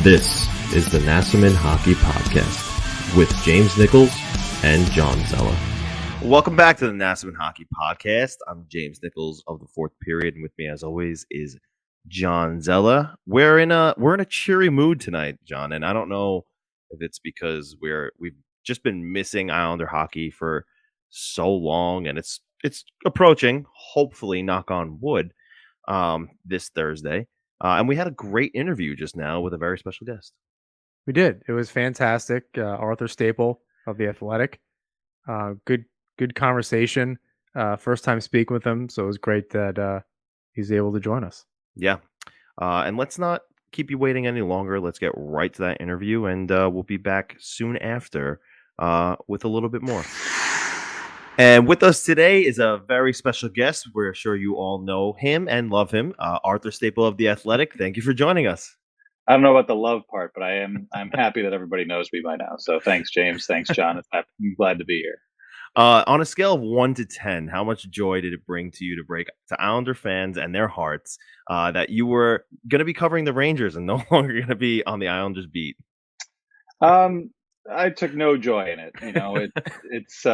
This is the Nasserman Hockey Podcast with James Nichols and John Zella. Welcome back to the Nasserman Hockey Podcast. I'm James Nichols of the Fourth Period, and with me, as always, is John Zella. We're in a cheery mood tonight, John, and I don't know if it's because we've just been missing Islander hockey for so long, and it's approaching. Hopefully, knock on wood, this Thursday. And we had a great interview just now with a very special guest. We did. It was fantastic. Arthur Staple of The Athletic. Good conversation. First time speaking with him, so it was great that he's able to join us. Yeah. And let's not keep you waiting any longer. Let's get right to that interview, and we'll be back soon after with a little bit more. And with us today is a very special guest. We're sure you all know him and love him, Arthur Staple of The Athletic. Thank you for joining us. I don't know about the love part, but I'm happy that everybody knows me by now. So thanks, James. Thanks, John. I'm glad to be here. On a scale of 1 to 10, how much joy did it bring to you to break to Islander fans and their hearts that you were going to be covering the Rangers and no longer going to be on the Islanders beat? I took no joy in it. You know, it's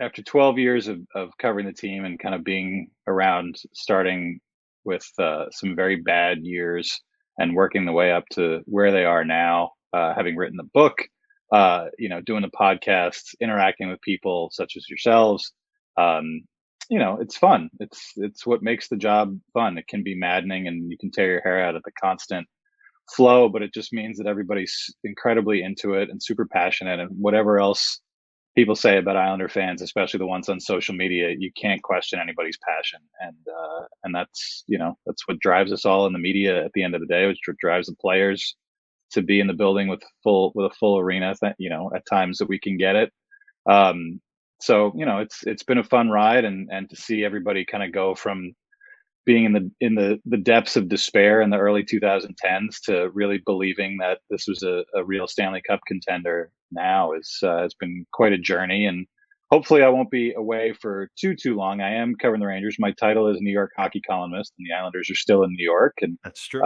after 12 years of covering the team and kind of being around, starting with some very bad years and working the way up to where they are now, having written the book, doing the podcasts, interacting with people such as yourselves. It's fun. It's what makes the job fun. It can be maddening and you can tear your hair out at the constant flow, but it just means that everybody's incredibly into it and super passionate, and whatever else people say about Islander fans, especially the ones on social media, you can't question anybody's passion. And that's what drives us all in the media at the end of the day, which drives the players to be in the building with a full arena, at times that we can get it. It's been a fun ride, and to see everybody kind of go from being in the depths of despair in the early 2010s to really believing that this was a real Stanley Cup contender now has been quite a journey. And hopefully I won't be away for too long. I am covering the Rangers. My title is New York hockey columnist, and the Islanders are still in New York. And that's true.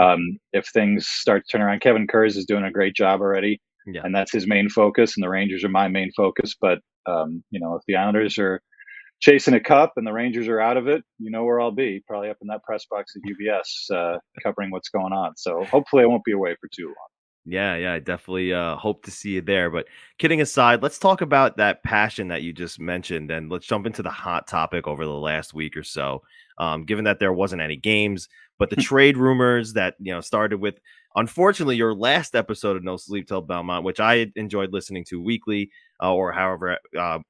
If things start to turn around, Kevin Kurz is doing a great job already. Yeah. And that's his main focus, and the Rangers are my main focus. But if the Islanders are chasing a cup and the Rangers are out of it, you know where I'll be, probably up in that press box at UBS, covering what's going on. So hopefully I won't be away for too long. Yeah, I definitely hope to see you there. But kidding aside, let's talk about that passion that you just mentioned, and let's jump into the hot topic over the last week or so. Given that there wasn't any games, but the trade rumors that started with, unfortunately, your last episode of No Sleep Till Belmont, which I enjoyed listening to weekly, or however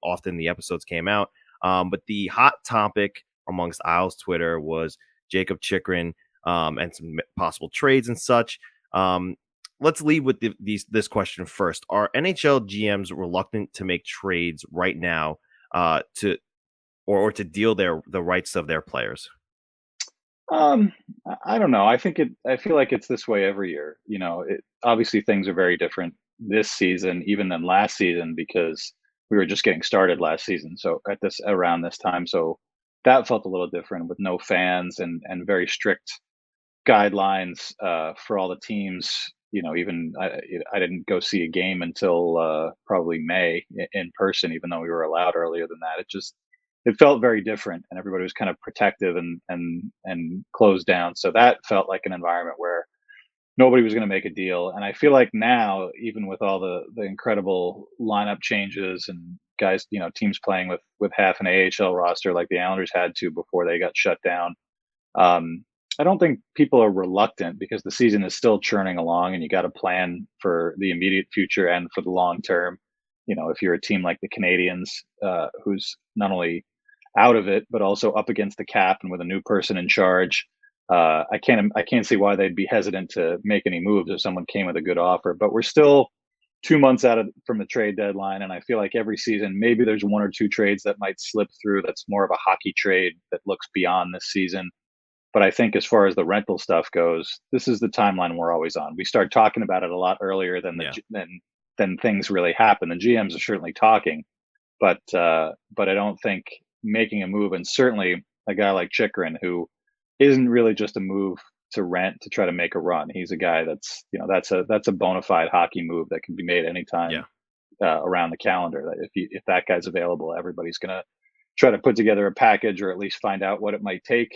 often the episodes came out. But the hot topic amongst Isles Twitter was Jakob Chychrun and some possible trades and such. Let's lead with this question first. Are NHL GMs reluctant to make trades right now to deal the rights of their players? I don't know. I feel like it's this way every year. Obviously things are very different this season even than last season, because we were just getting started last season. So around this time, so that felt a little different with no fans and very strict guidelines for all the teams. Even I didn't go see a game until probably May in person, even though we were allowed earlier than that. It felt very different, and everybody was kind of protective and closed down. So that felt like an environment where nobody was going to make a deal. And I feel like now, even with all the incredible lineup changes and guys, teams playing with half an AHL roster like the Islanders had to before they got shut down, I don't think people are reluctant, because the season is still churning along and you got to plan for the immediate future and for the long term. If you're a team like the Canadiens, who's not only out of it, but also up against the cap and with a new person in charge, I can't see why they'd be hesitant to make any moves if someone came with a good offer. But we're still 2 months out from the trade deadline, and I feel like every season maybe there's 1 or 2 trades that might slip through that's more of a hockey trade that looks beyond this season. But I think as far as the rental stuff goes, this is the timeline we're always on. We start talking about it a lot earlier than things really happen. The GMs are certainly talking, but I don't think making a move, and certainly a guy like Chychrun, who isn't really just a move to rent to try to make a run. He's a guy that's that's a bona fide hockey move that can be made anytime Yeah. around the calendar. That if that guy's available, everybody's gonna try to put together a package or at least find out what it might take.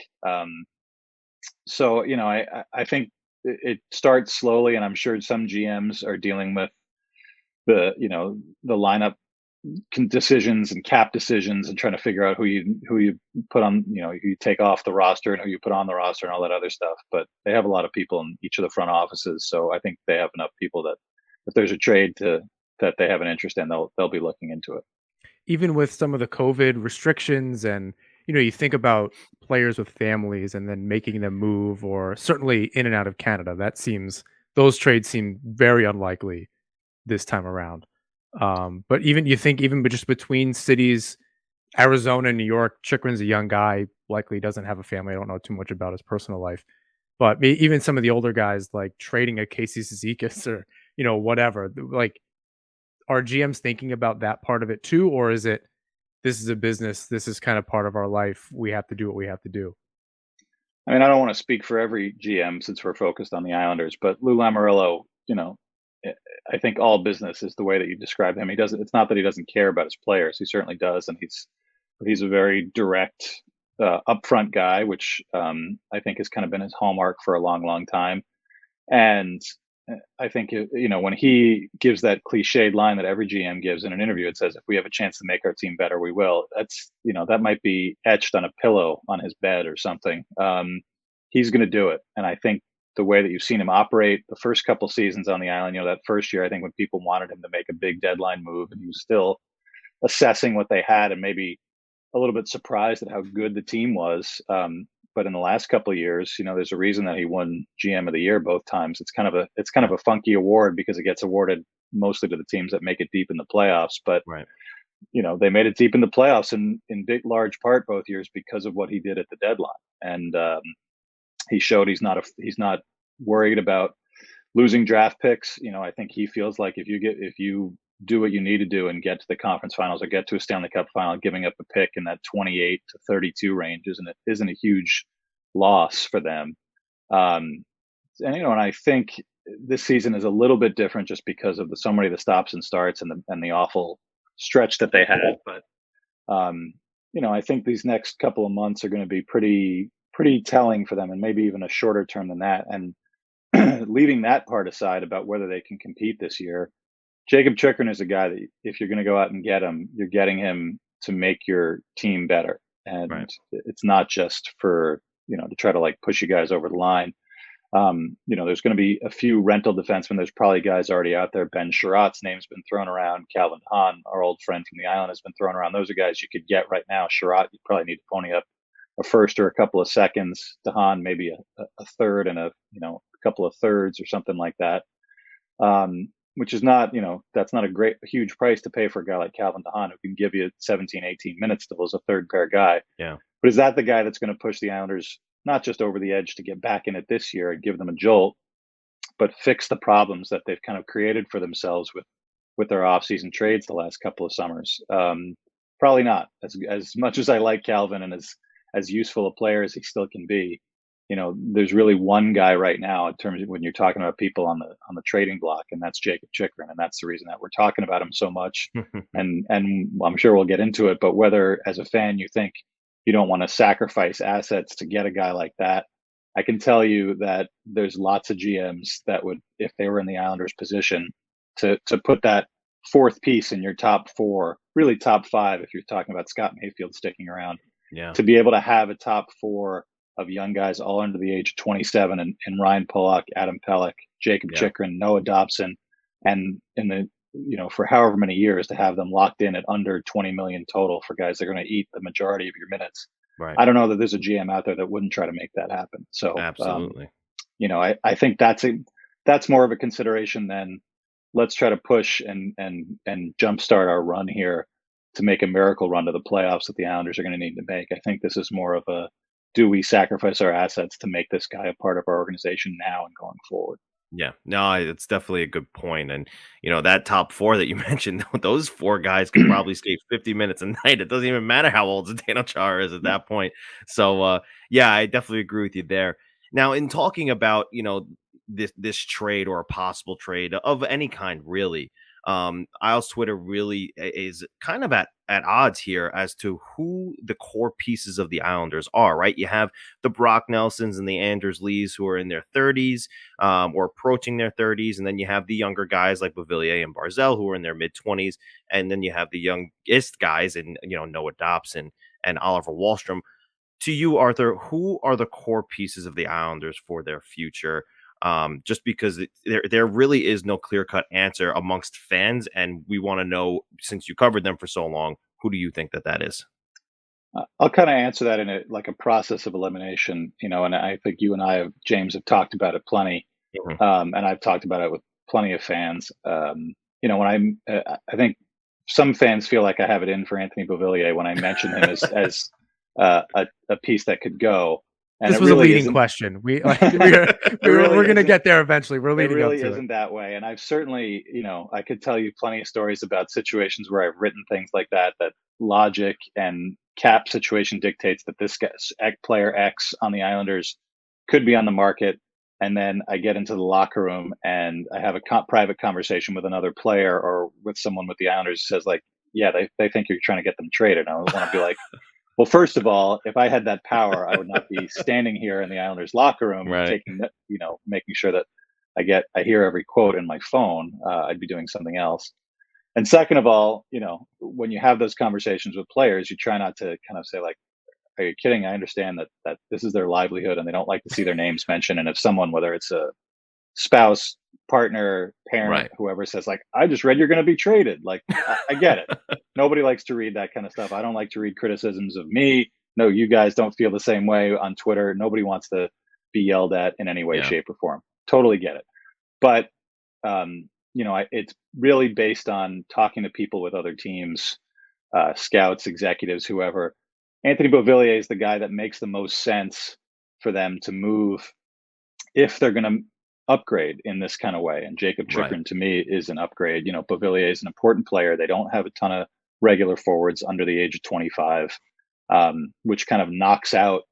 So I think it starts slowly, and I'm sure some GMs are dealing with the lineup decisions and cap decisions and trying to figure out who you put on, who you take off the roster and who you put on the roster and all that other stuff. But they have a lot of people in each of the front offices, so I think they have enough people that if there's a trade that they have an interest in, they'll be looking into it. Even with some of the COVID restrictions and you think about players with families and then making them move or certainly in and out of Canada, those trades seem very unlikely this time around. But even you think even just between cities, Arizona and New York, Chikrin's a young guy, likely doesn't have a family. I don't know too much about his personal life, but even some of the older guys like trading a Casey Cizikas or whatever. Like, are GMs thinking about that part of it too, or is it this is a business, this is kind of part of our life, we have to do what we have to do? I mean, I don't want to speak for every GM since we're focused on the Islanders, but Lou Lamoriello, I I think all business is the way that you described him. He doesn't. It's not that he doesn't care about his players. He certainly does, and he's a very direct, upfront guy, which I think has kind of been his hallmark for a long, long time. And I think when he gives that cliched line that every GM gives in an interview, it says, "If we have a chance to make our team better, we will." That's that might be etched on a pillow on his bed or something. He's going to do it, and I think the way that you've seen him operate the first couple seasons on the island, that first year, I think when people wanted him to make a big deadline move, and he was still assessing what they had and maybe a little bit surprised at how good the team was. But in the last couple of years, there's a reason that he won GM of the year both times. It's kind of a funky award because it gets awarded mostly to the teams that make it deep in the playoffs. But Right. they made it deep in the playoffs in big large part both years because of what he did at the deadline. And he showed he's not worried about losing draft picks. I think he feels like if you do what you need to do and get to the conference finals or get to a Stanley Cup final, giving up a pick in that 28 to 32 range isn't a huge loss for them. And I think this season is a little bit different just because of so many of the stops and starts and the awful stretch that they had. But I think these next couple of months are going to be pretty telling for them, and maybe even a shorter term than that. And leaving that part aside about whether they can compete this year, Jacob Chikrin is a guy that if you're going to go out and get him, you're getting him to make your team better. And Right. it's not just for, to try to like push you guys over the line. There's going to be a few rental defensemen. There's probably guys already out there. Ben Sherratt's name's been thrown around. Calvin Hahn, our old friend from the island, has been thrown around. Those are guys you could get right now. Sherratt, you probably need to pony up a first or a couple of seconds. DeHaan, maybe a third and a couple of thirds or something like that. Which is not, that's not a huge price to pay for a guy like Calvin DeHaan who can give you 17, 18 minutes still as a third pair guy. Yeah. But is that the guy that's going to push the Islanders not just over the edge to get back in it this year and give them a jolt, but fix the problems that they've kind of created for themselves with their offseason trades the last couple of summers? Probably not. As much as I like Calvin and as useful a player as he still can be, there's really one guy right now in terms of when you're talking about people on the trading block, and that's Jacob Chikrin, and that's the reason that we're talking about him so much. And I'm sure we'll get into it, but whether as a fan you think you don't want to sacrifice assets to get a guy like that, I can tell you that there's lots of GMs that would, if they were in the Islanders' position, to put that fourth piece in your top four, really top five, if you're talking about Scott Mayfield sticking around, Yeah. to be able to have a top four of young guys all under the age of 27 and Ryan Pulock, Adam Pelech, Jacob Yeah. Chikrin, Noah Dobson, and in the for however many years to have them locked in at under 20 million total for guys that are going to eat the majority of your minutes. Right. I don't know that there's a GM out there that wouldn't try to make that happen. So Absolutely. I think that's more of a consideration than let's try to push and jumpstart our run here to make a miracle run to the playoffs that the Islanders are going to need to make. I think this is more of a, do we sacrifice our assets to make this guy a part of our organization now and going forward? Yeah, no, it's definitely a good point. And, that top four that you mentioned, those four guys could probably skate 50 minutes a night. It doesn't even matter how old Zdeno Chara is at that point. So, yeah, I definitely agree with you there. Now, in talking about, this trade or a possible trade of any kind, really, Isles Twitter really is kind of at odds here as to who the core pieces of the Islanders are. Right, you have the Brock Nelsons and the Anders Lees who are in their 30s, or approaching their 30s, and then you have the younger guys like Beauvillier and Barzell who are in their mid 20s, and then you have the youngest guys in Noah Dobson and Oliver Wahlstrom. To you, Arthur, who are the core pieces of the Islanders for their future? Just because there really is no clear cut answer amongst fans, and we want to know, since you covered them for so long, who do you think that is? I'll kind of answer that in a process of elimination, and I think you and I James have talked about it plenty, Mhm. and I've talked about it with plenty of fans. I think some fans feel like I have it in for Anthony Beauvillier when I mention him as a piece that could go, and This it was a really leading isn't. question. It really We're gonna isn't. get there eventually. We're It leading up really to it. isn't that way. And I've certainly, I could tell you plenty of stories about situations where I've written things like that logic and cap situation dictates that this player X on the Islanders could be on the market. And then I get into the locker room and I have a private conversation with another player or with someone with the Islanders who says, like, yeah, they think you're trying to get them traded. I want to be like, well, first of all, if I had that power, I would not be standing here in the Islanders locker room Right. making sure that I hear every quote in my phone. I'd be doing something else. And second of all, when you have those conversations with players, you try not to kind of say like, "Are you kidding?" I understand that this is their livelihood and they don't like to see their names mentioned. And if someone, whether it's a spouse, partner, parent, Right. whoever says like, "I just read you're going to be traded," like I get it. Nobody likes to read that kind of stuff. I don't like to read criticisms of me. No, you guys don't feel the same way on Twitter. Nobody wants to be yelled at in any way, Yeah. shape, or form. Totally get it. But it's really based on talking to people with other teams, scouts, executives, whoever. Anthony Beauvillier is the guy that makes the most sense for them to move if they're going to upgrade in this kind of way. And Jacob Right. Chikrin to me is an upgrade. Beauvillier is an important player. They don't have a ton of regular forwards under the age of 25, which kind of knocks out.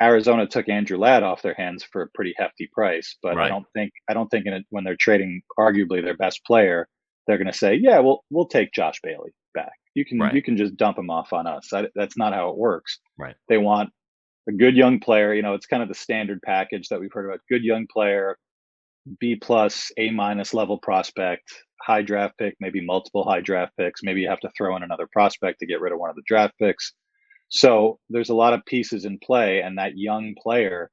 Arizona took Andrew Ladd off their hands for a pretty hefty price, but Right. I don't think when they're trading arguably their best player, they're going to say, yeah, we'll take Josh Bailey back. You Right. can just dump him off on us. That's not how it works. Right. They want a good young player. It's kind of the standard package that we've heard about. Good young player, B plus, A minus level prospect, high draft pick, maybe multiple high draft picks. Maybe you have to throw in another prospect to get rid of one of the draft picks. So there's a lot of pieces in play, and that young player,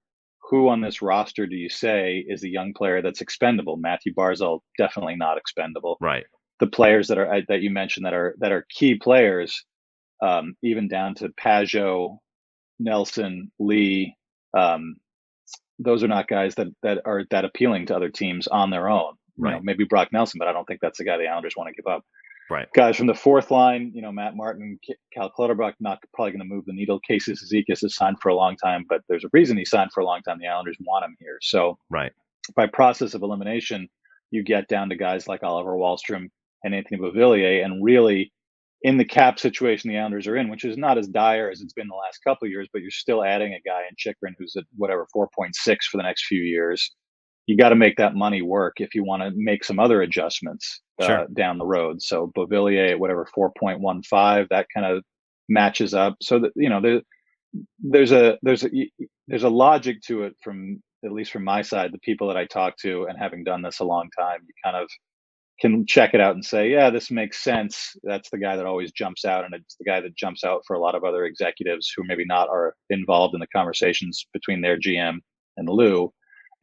who on this roster do you say is a young player that's expendable? Matthew Barzal, definitely not expendable. Right. The players that you mentioned that are key players, even down to Pajot, Nelson, Lee, those are not guys that are that appealing to other teams on their own. Right. Maybe Brock Nelson, but I don't think that's the guy the Islanders want to give up. Right. Guys from the fourth line, Matt Martin, Cal Clutterbuck, not probably going to move the needle. Casey Zizekas has signed for a long time, but there's a reason he signed for a long time. The Islanders want him here. So Right. by process of elimination, you get down to guys like Oliver Wahlstrom and Anthony Beauvillier, and really in the cap situation the Islanders are in, which is not as dire as it's been the last couple of years, but you're still adding a guy in Chikrin who's at whatever 4.6 for the next few years. You got to make that money work if you want to make some other adjustments Sure. down the road. So Beauvillier at whatever 4.15, that kind of matches up. So that there's a logic to it from at least from my side. The people that I talk to, and having done this a long time, you kind of can check it out and say, yeah, this makes sense. That's the guy that always jumps out, and it's the guy that jumps out for a lot of other executives who maybe not are involved in the conversations between their GM and Lou.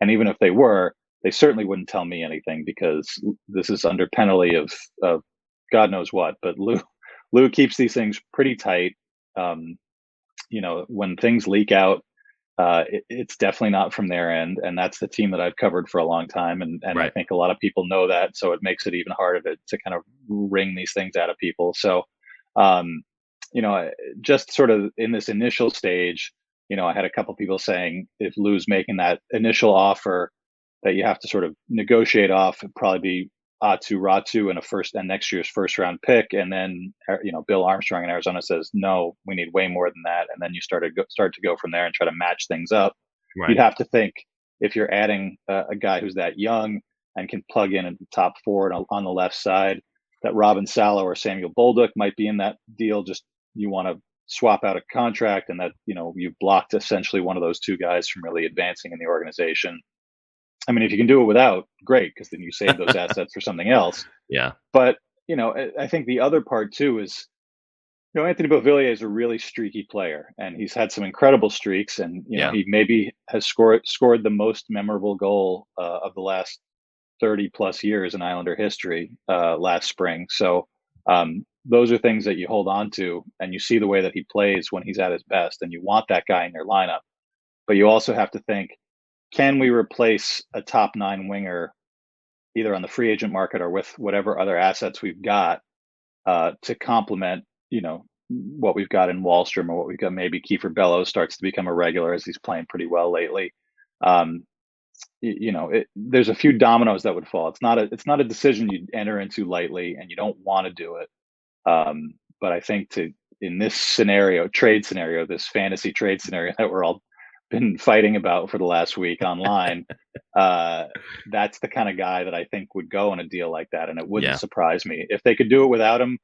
And even if they were, they certainly wouldn't tell me anything because this is under penalty of God knows what. But Lou keeps these things pretty tight. When things leak out, it's definitely not from their end, and that's the team that I've covered for a long time, and Right. I think a lot of people know that, so it makes it even harder to kind of wring these things out of people. So, just sort of in this initial stage, I had a couple people saying if Lou's making that initial offer that you have to sort of negotiate off, it'd probably be Atu Ratu and next year's first round pick, and then Bill Armstrong in Arizona says no, we need way more than that, and then you start to go from there and try to match things up. you'd Right. have to think if you're adding a guy who's that young and can plug in at the top four on the left side, that Robin Salo or Samuel Bolduc might be in that deal. Just you want to swap out a contract, and that you've blocked essentially one of those two guys from really advancing in the organization. I mean, if you can do it without, great, because then you save those assets for something else. Yeah. But I think the other part too is Anthony Beauvillier is a really streaky player, and he's had some incredible streaks. And Yeah. he maybe has scored the most memorable goal of the last 30 plus years in Islander history last spring. So those are things that you hold on to, and you see the way that he plays when he's at his best, and you want that guy in your lineup. But you also have to think, can we replace a top nine winger either on the free agent market or with whatever other assets we've got to complement, what we've got in Wallstrom, or what we've got. Maybe Kiefer Bellows starts to become a regular as he's playing pretty well lately. There's a few dominoes that would fall. It's not a decision you enter into lightly, and you don't want to do it. But I think in this trade scenario, this fantasy trade scenario that we're all been fighting about for the last week online, that's the kind of guy that I think would go in a deal like that, and it wouldn't Yeah. surprise me if they could do it without him.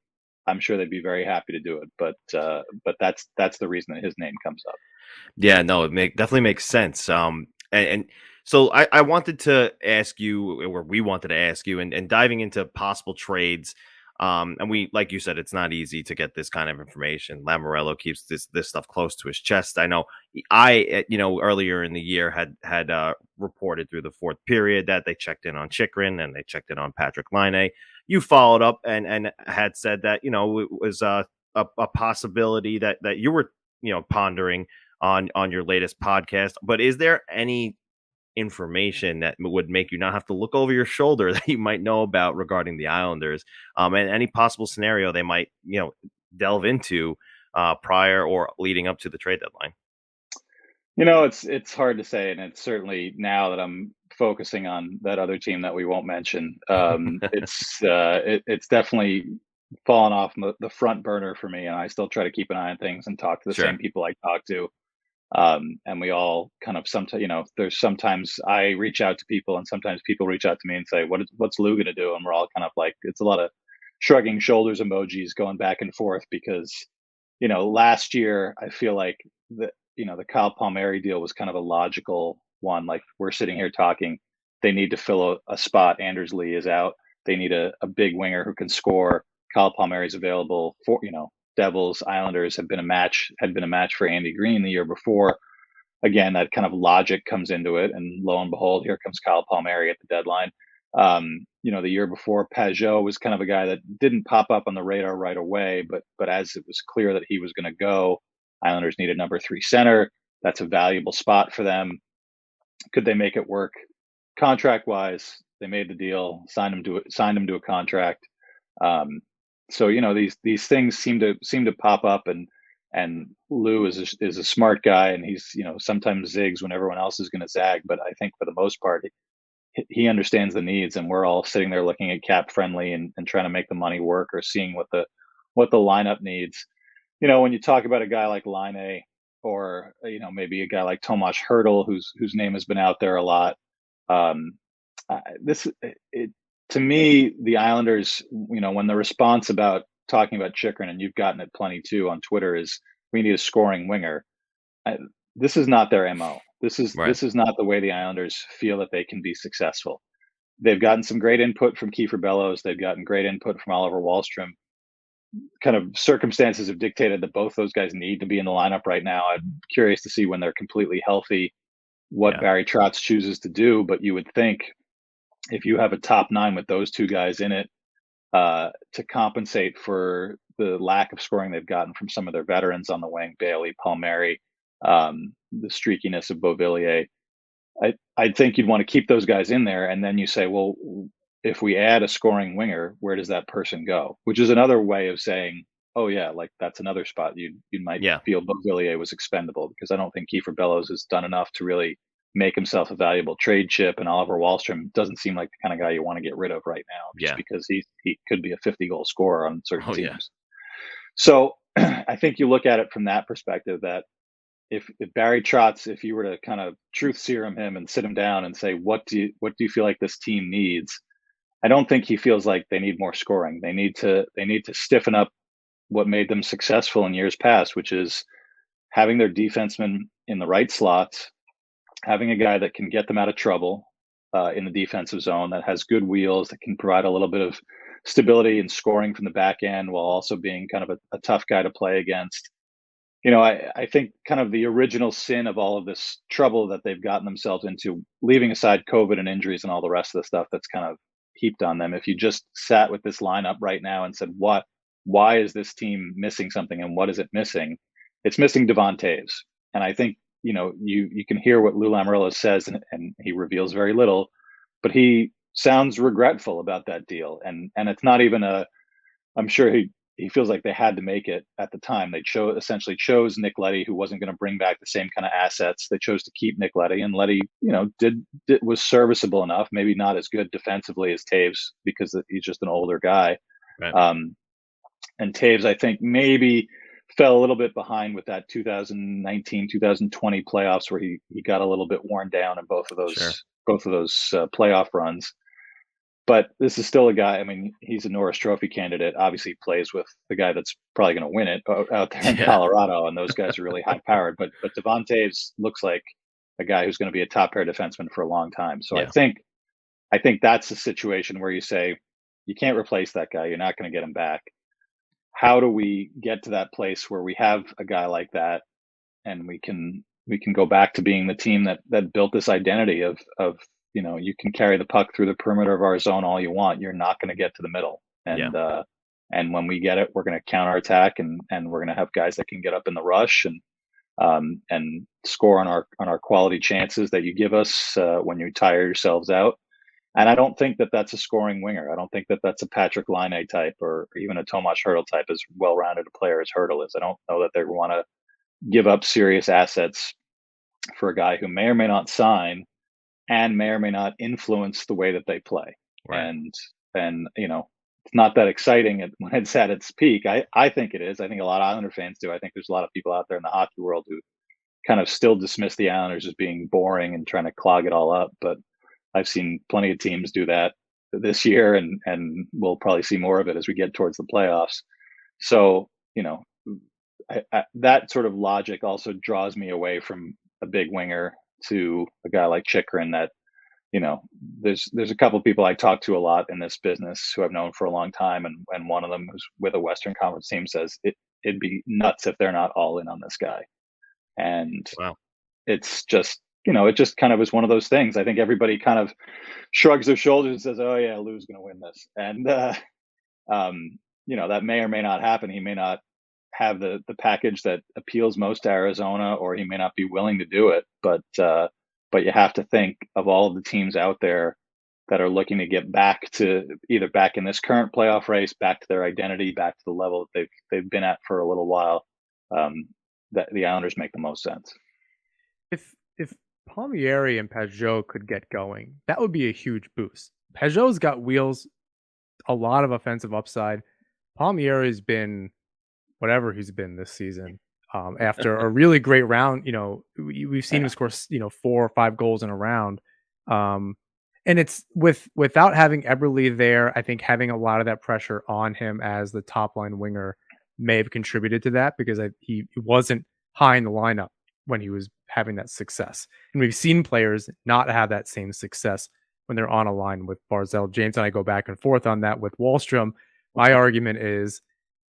I'm sure they'd be very happy to do it, but that's the reason that his name comes up. Yeah, no, definitely makes sense. And so I wanted to ask you, or we wanted to ask you, and diving into possible trades. And we, like you said, it's not easy to get this kind of information. Lamoriello keeps this stuff close to his chest. I know earlier in the year had reported through the fourth period that they checked in on Chychrun and they checked in on Patrick Laine. You followed up and had said that, it was a possibility that you were, pondering on your latest podcast. But is there any information that would make you not have to look over your shoulder that you might know about regarding the Islanders, and any possible scenario they might, delve into prior or leading up to the trade deadline? It's hard to say, and it's certainly now that I'm focusing on that other team that we won't mention. It's definitely fallen off the front burner for me, and I still try to keep an eye on things and talk to the Sure. same people I talk to. And we all kind of sometimes, there's sometimes I reach out to people, and sometimes people reach out to me and say, what's Lou going to do? And we're all kind of like, it's a lot of shrugging shoulders emojis going back and forth because, last year I feel like the Kyle Palmieri deal was kind of a logical one. Like, we're sitting here talking, they need to fill a spot. Anders Lee is out. They need a big winger who can score. Kyle Palmieri's available for, Devils, Islanders had been a match for Andy Green the year before. Again, that kind of logic comes into it, and lo and behold, here comes Kyle Palmieri at the deadline. The year before, Pajot was kind of a guy that didn't pop up on the radar right away, but as it was clear that he was going to go, Islanders needed number 3 center. That's a valuable spot for them. Could they make it work contract wise? They made the deal, signed him to a contract. So these things seem to pop up, and Lou is a smart guy, and he's sometimes zigs when everyone else is going to zag, but I think for the most part he understands the needs, and we're all sitting there looking at cap friendly and trying to make the money work, or seeing what the lineup needs. When you talk about a guy like Laine, or maybe a guy like Tomas Hertl, whose name has been out there a lot. To me, the Islanders, when the response about talking about Chychrun, and you've gotten it plenty too on Twitter, is we need a scoring winger. This is not their MO. This is not the way the Islanders feel that they can be successful. They've gotten some great input from Kiefer Bellows. They've gotten great input from Oliver Wahlstrom. Kind of circumstances have dictated that both those guys need to be in the lineup right now. I'm curious to see when they're completely healthy what Barry Trotz chooses to do, but you would think if you have a top 9 with those two guys in it, to compensate for the lack of scoring they've gotten from some of their veterans on the wing, Bailey, Palmieri, the streakiness of Beauvillier, I think you'd want to keep those guys in there, and then you say, well, if we add a scoring winger, where does that person go? Which is another way of saying, oh yeah, like that's another spot you might feel Beauvillier was expendable, because I don't think Kiefer Bellows has done enough to really make himself a valuable trade chip, and Oliver Wahlstrom doesn't seem like the kind of guy you want to get rid of right now, just because he could be a 50-goal scorer on certain teams. So I think you look at it from that perspective, that if Barry Trotz, if you were to kind of truth serum him and sit him down and say, what do you feel like this team needs? I don't think he feels like they need more scoring. They need to stiffen up what made them successful in years past, which is having their defensemen in the right slots, having a guy that can get them out of trouble in the defensive zone, that has good wheels, that can provide a little bit of stability and scoring from the back end while also being kind of a tough guy to play against. I think kind of the original sin of all of this trouble that they've gotten themselves into, leaving aside COVID and injuries and all the rest of the stuff that's kind of heaped on them. If you just sat with this lineup right now and said, why is this team missing something and what is it missing? It's missing Devon Taves. And I think, you can hear what Lou Lamoriello says, and he reveals very little, but he sounds regretful about that deal. And it's not even I'm sure he feels like they had to make it at the time. They essentially chose Nick Leddy, who wasn't going to bring back the same kind of assets. They chose to keep Nick Leddy, and Leddy, was serviceable enough. Maybe not as good defensively as Taves because he's just an older guy. Right. And Taves, I think, maybe fell a little bit behind with that 2019, 2020 playoffs where he got a little bit worn down in both of those playoff runs. But this is still a guy. I mean, he's a Norris Trophy candidate. Obviously, plays with the guy that's probably going to win it out there in Colorado, and those guys are really high powered. But Devon Taves looks like a guy who's going to be a top pair defenseman for a long time. So Yeah. I think that's a situation where you say you can't replace that guy. You're not going to get him back. How do we get to that place where we have a guy like that, and we can go back to being the team that built this identity of you can carry the puck through the perimeter of our zone all you want. You're not going to get to the middle. And when we get it, we're going to counterattack, and we're going to have guys that can get up in the rush and score on our quality chances that you give us when you tire yourselves out. And I don't think that that's a scoring winger. I don't think that that's a Patrick Laine type or even a Tomas Hertl type, as well-rounded a player as Hertl is. I don't know that they want to give up serious assets for a guy who may or may not sign and may or may not influence the way that they play. Right. And it's not that exciting when it's at its peak. I think it is. I think a lot of Islander fans do. I think there's a lot of people out there in the hockey world who kind of still dismiss the Islanders as being boring and trying to clog it all up. But I've seen plenty of teams do that this year, and we'll probably see more of it as we get towards the playoffs. So, that sort of logic also draws me away from a big winger to a guy like Chychrun that, there's a couple of people I talk to a lot in this business who I've known for a long time. And one of them who's with a Western Conference team says it'd be nuts if they're not all in on this guy. And Wow. it's just, it just kind of is one of those things. I think everybody kind of shrugs their shoulders and says, oh yeah, Lou's going to win this. And, that may or may not happen. He may not have the package that appeals most to Arizona, or he may not be willing to do it. But you have to think of all of the teams out there that are looking to get back to either back in this current playoff race, back to their identity, back to the level that they've been at for a little while. That the Islanders make the most sense. If Palmieri and Pajot could get going, that would be a huge boost. Pajot's got wheels, a lot of offensive upside. Palmieri's been whatever he's been this season. After a really great round, we've seen him score, 4 or 5 goals in a round. And it's without having Eberle there, I think having a lot of that pressure on him as the top line winger may have contributed to that, because he wasn't high in the lineup when he was having that success. And we've seen players not have that same success when they're on a line with Barzal. James and I go back and forth on that with Wahlstrom. My argument is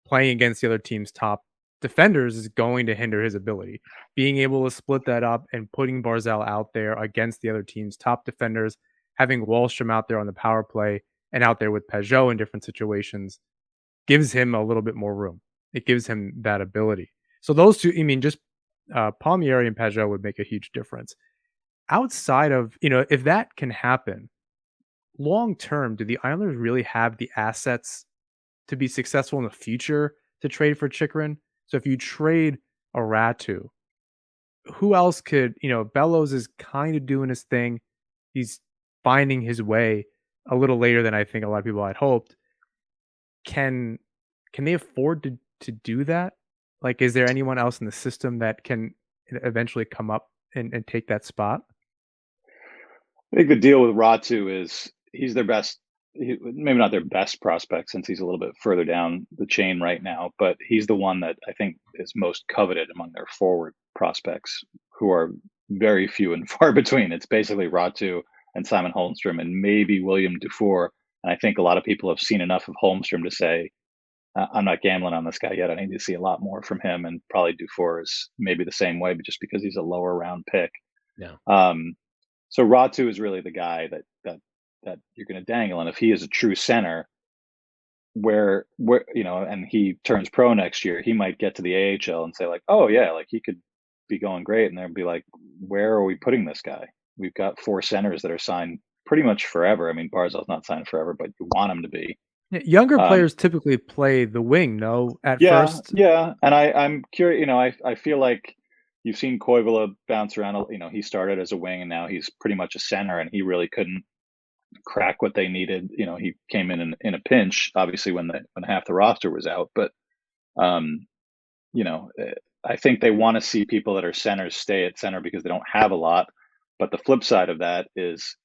playing against the other team's top defenders is going to hinder his ability. Being able to split that up and putting Barzal out there against the other team's top defenders, having Wahlstrom out there on the power play and out there with Pajot in different situations, gives him a little bit more room. It gives him that ability. So those two, just Palmieri and Pajot would make a huge difference. Outside of, if that can happen, long term, do the Islanders really have the assets to be successful in the future to trade for Chychrun? So if you trade a Ratu, who else could, Bellows is kind of doing his thing. He's finding his way a little later than I think a lot of people had hoped. Can they afford to do that? Like, is there anyone else in the system that can eventually come up and take that spot? I think the deal with Ratu is he's their best, maybe not their best prospect since he's a little bit further down the chain right now, but he's the one that I think is most coveted among their forward prospects, who are very few and far between. It's basically Ratu and Simon Holmstrom and maybe William Dufour. And I think a lot of people have seen enough of Holmstrom to say, I'm not gambling on this guy yet. I need to see a lot more from him. And probably Dufour is maybe the same way, but just because he's a lower round pick. Yeah. So Ratu is really the guy that you're going to dangle, and if he is a true center, where and he turns pro next year, he might get to the AHL and say like, oh yeah, like he could be going great, and they'll be like, where are we putting this guy? We've got 4 centers that are signed pretty much forever. I mean, Barzal's not signed forever, but you want him to be. Yeah, younger Um, players typically play the wing, no, at Yeah, first. yeah, and I'm curious. I feel like you've seen Koivula bounce around. He started as a wing, and now he's pretty much a center, and he really couldn't crack what they needed. He came in a pinch, obviously when half the roster was out. But um, I think they want to see people that are centers stay at center because they don't have a lot. But the flip side of that is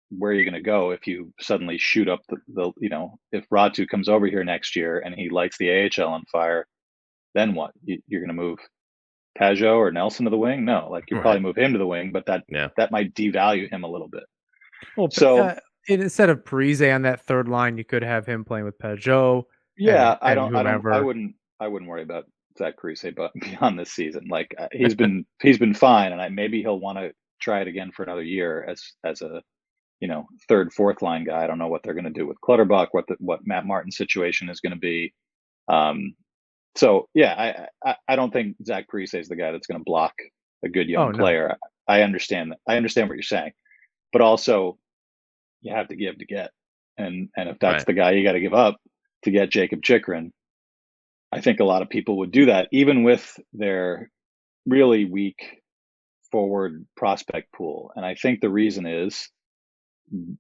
where you're going to go if you suddenly shoot up if Ratu comes over here next year and he lights the AHL on fire, then what? You're going to move Pajot or Nelson to the wing? No, like you probably move him to the wing, but that might devalue him a little bit. Well, So instead of Parise on that third line, you could have him playing with Pajot. yeah, and whomever. I wouldn't worry about Zach Parise, but beyond this season, like he's been fine, and maybe he'll want to try it again for another year as a third, fourth line guy. I don't know what they're going to do with Clutterbuck, what Matt Martin's situation is going to be. So yeah, I don't think Zach Parise is the guy that's going to block a good young player. No. I understand that. I understand what you're saying, but also you have to give to get, and if that's the guy you got to give up to get Jakob Chychrun, I think a lot of people would do that, even with their really weak forward prospect pool. And I think the reason is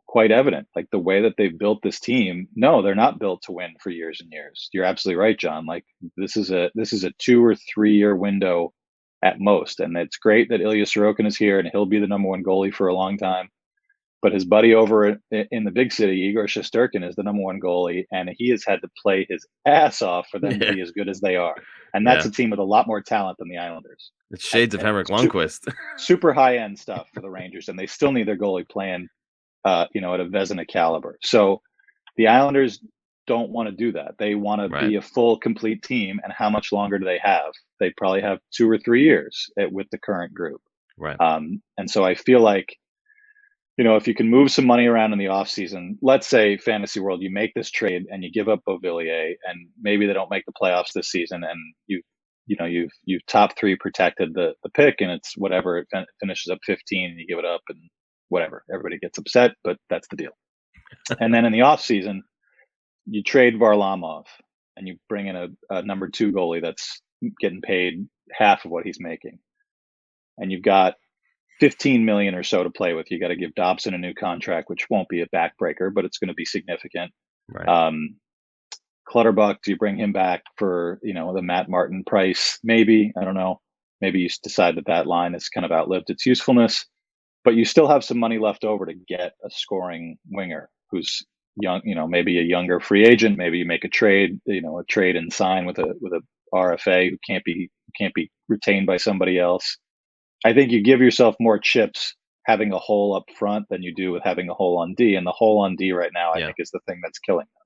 quite evident. Like the way that they've built this team, no, they're not built to win for years and years. You're absolutely right, John. Like this is a 2 or 3 year window at most. And it's great that Ilya Sorokin is here and he'll be the number 1 goalie for a long time. But his buddy over in the big city, Igor Shesterkin, is the number 1 goalie, and he has had to play his ass off for them to be as good as they are. And that's a team with a lot more talent than the Islanders. It's shades of Henrik Lundqvist. Super high end stuff for the Rangers, and they still need their goalie playing at a Vezina caliber. So the Islanders don't want to do that. They want to be a full, complete team. And how much longer do they have? They probably have 2 or 3 years with the current group. Right. And so I feel like, if you can move some money around in the offseason, let's say fantasy world, you make this trade and you give up Beauvillier, and maybe they don't make the playoffs this season, and you've top 3 protected the pick, and it's whatever, it finishes up 15 and you give it up and whatever, everybody gets upset, but that's the deal. And then in the offseason, you trade Varlamov and you bring in a number 2 goalie that's getting paid half of what he's making, and you've got 15 million or so to play with. You got to give Dobson a new contract, which won't be a backbreaker, but it's going to be significant. Right. Clutterbuck, do you bring him back for the Matt Martin price? Maybe, I don't know. Maybe you decide that line has kind of outlived its usefulness, but you still have some money left over to get a scoring winger who's young. Maybe a younger free agent. Maybe you make a trade. A trade and sign with a RFA who can't be retained by somebody else. I think you give yourself more chips having a hole up front than you do with having a hole on D. And the hole on D right now, I think, is the thing that's killing them.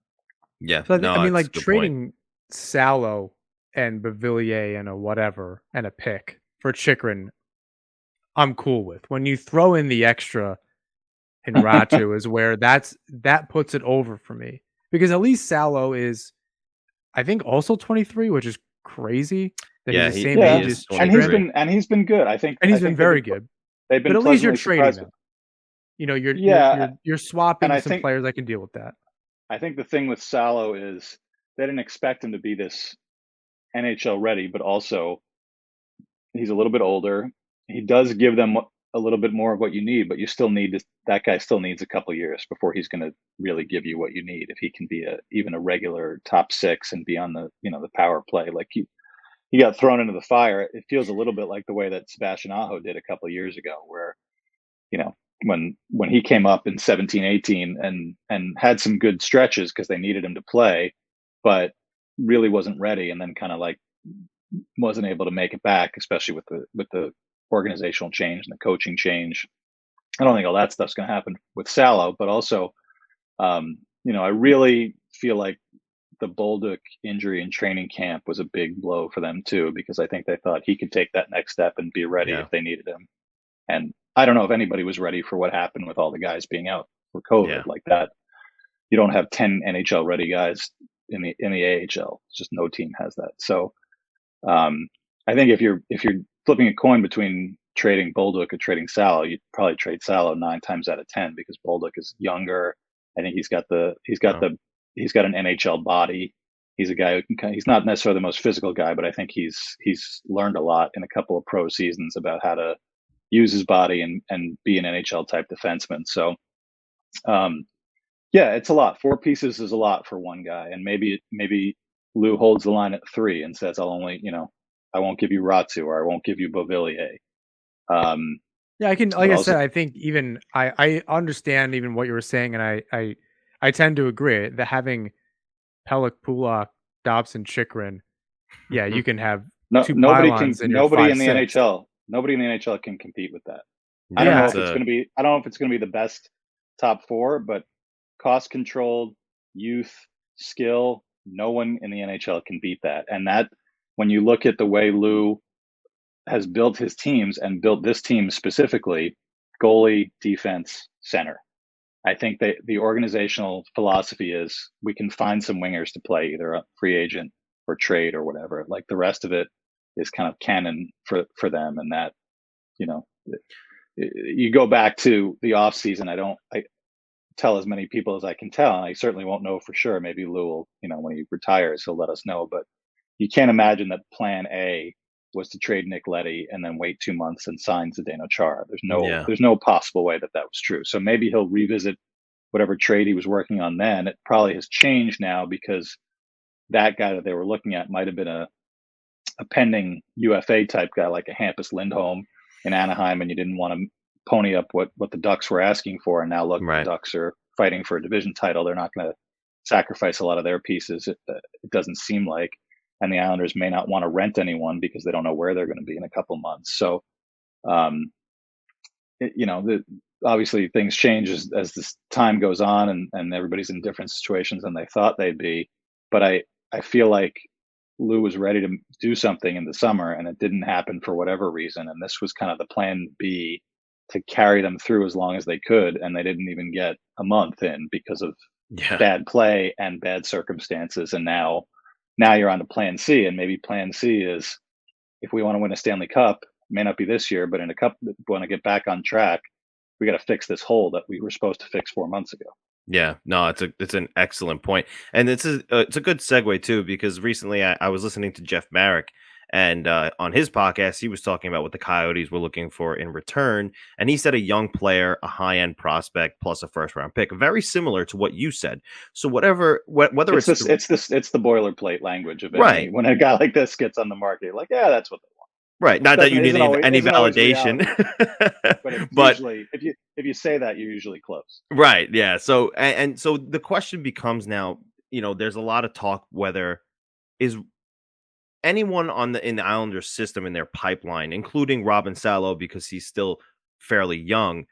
Yeah. So I mean, like trading Salo and Beauvillier and a whatever and a pick for Chychrun, I'm cool with. When you throw in the extra in Ratu is where that puts it over for me. Because at least Salo is, I think, also 23, which is crazy. He's the same age as Chychrun. And he's been good. I think he's been very good. They've been, but at least you're trading them. You're swapping some players. I can deal with that. I think the thing with Salo is they didn't expect him to be this NHL ready, but also he's a little bit older. He does give them a little bit more of what you need, but you still need that guy still needs a couple of years before he's going to really give you what you need. If he can be even a regular top 6 and be on the the power play, like he got thrown into the fire. It feels a little bit like the way that Sebastian Aho did a couple of years ago, where you know when he came up in 17, 18 and had some good stretches because they needed him to play, but really wasn't ready, and then kind of like wasn't able to make it back, especially with the organizational change and the coaching change. I don't think all that stuff's going to happen with Salo, but also, I really feel like the Bolduc injury in training camp was a big blow for them too, because I think they thought he could take that next step and be ready if they needed him. And I don't know if anybody was ready for what happened with all the guys being out for COVID like that. You don't have 10 NHL ready guys in the AHL. It's just no team has that. So I think if you're flipping a coin between trading Bolduc or trading Salo, you'd probably trade Salo 9 times out of 10 because Bolduc is younger. I think he's got an NHL body. He's a guy who he's not necessarily the most physical guy, but I think he's learned a lot in a couple of pro seasons about how to use his body and be an NHL type defenseman. So, it's a lot. 4 pieces is a lot for one guy, and maybe Lou holds the line at 3 and says, "I'll only, I won't give you Ratu or I won't give you Beauvillier." Yeah, I can. Like I said, I think even I understand even what you were saying, and I tend to agree that having Pelech, Pulak, Dobson, Chikrin, you can have two pylons in your 5-6. Nobody in the NHL can compete with that. I don't know if it's going to be the best top 4, but cost controlled, youth, skill, no one in the NHL can beat that. And that, when you look at the way Lou has built his teams and built this team specifically, goalie, defense, center. I think that the organizational philosophy is we can find some wingers to play, either a free agent or trade or whatever. Like the rest of it is kind of canon for them. And that, you go back to the off season. I tell as many people as I can tell, and I certainly won't know for sure. Maybe Lou will, when he retires, he'll let us know. But you can't imagine that plan A was to trade Nick Leddy and then wait 2 months and sign Zdeno Chara. There's no possible way that was true. So maybe he'll revisit whatever trade he was working on then. It probably has changed now because that guy that they were looking at might have been a pending UFA type guy like a Hampus Lindholm in Anaheim, and you didn't want to pony up what the Ducks were asking for. And now look, the Ducks are fighting for a division title. They're not going to sacrifice a lot of their pieces. It doesn't seem like. And the Islanders may not want to rent anyone because they don't know where they're going to be in a couple months. So, obviously things change as this time goes on, and everybody's in different situations than they thought they'd be. But I feel like Lou was ready to do something in the summer, and it didn't happen for whatever reason. And this was kind of the plan B to carry them through as long as they could. And they didn't even get a month in because of bad play and bad circumstances. And now you're on to plan C, and maybe plan C is, if we want to win a Stanley Cup, it may not be this year, but in a cup, we want to get back on track, we got to fix this hole that we were supposed to fix 4 months ago. Yeah, no, it's an excellent point. And it's a good segue too, because recently I was listening to Jeff Marek, and on his podcast, he was talking about what the Coyotes were looking for in return. And he said a young player, a high-end prospect, plus a first-round pick, very similar to what you said. So whether it's the boilerplate language of it. When a guy like this gets on the market, like, that's what they want. Right. Not that you need any validation. But usually, if you say that, you're usually close. Right. Yeah. So and so the question becomes now, there's a lot of talk whether is anyone in the Islanders system in their pipeline, including Robin Salo, because he's still fairly young.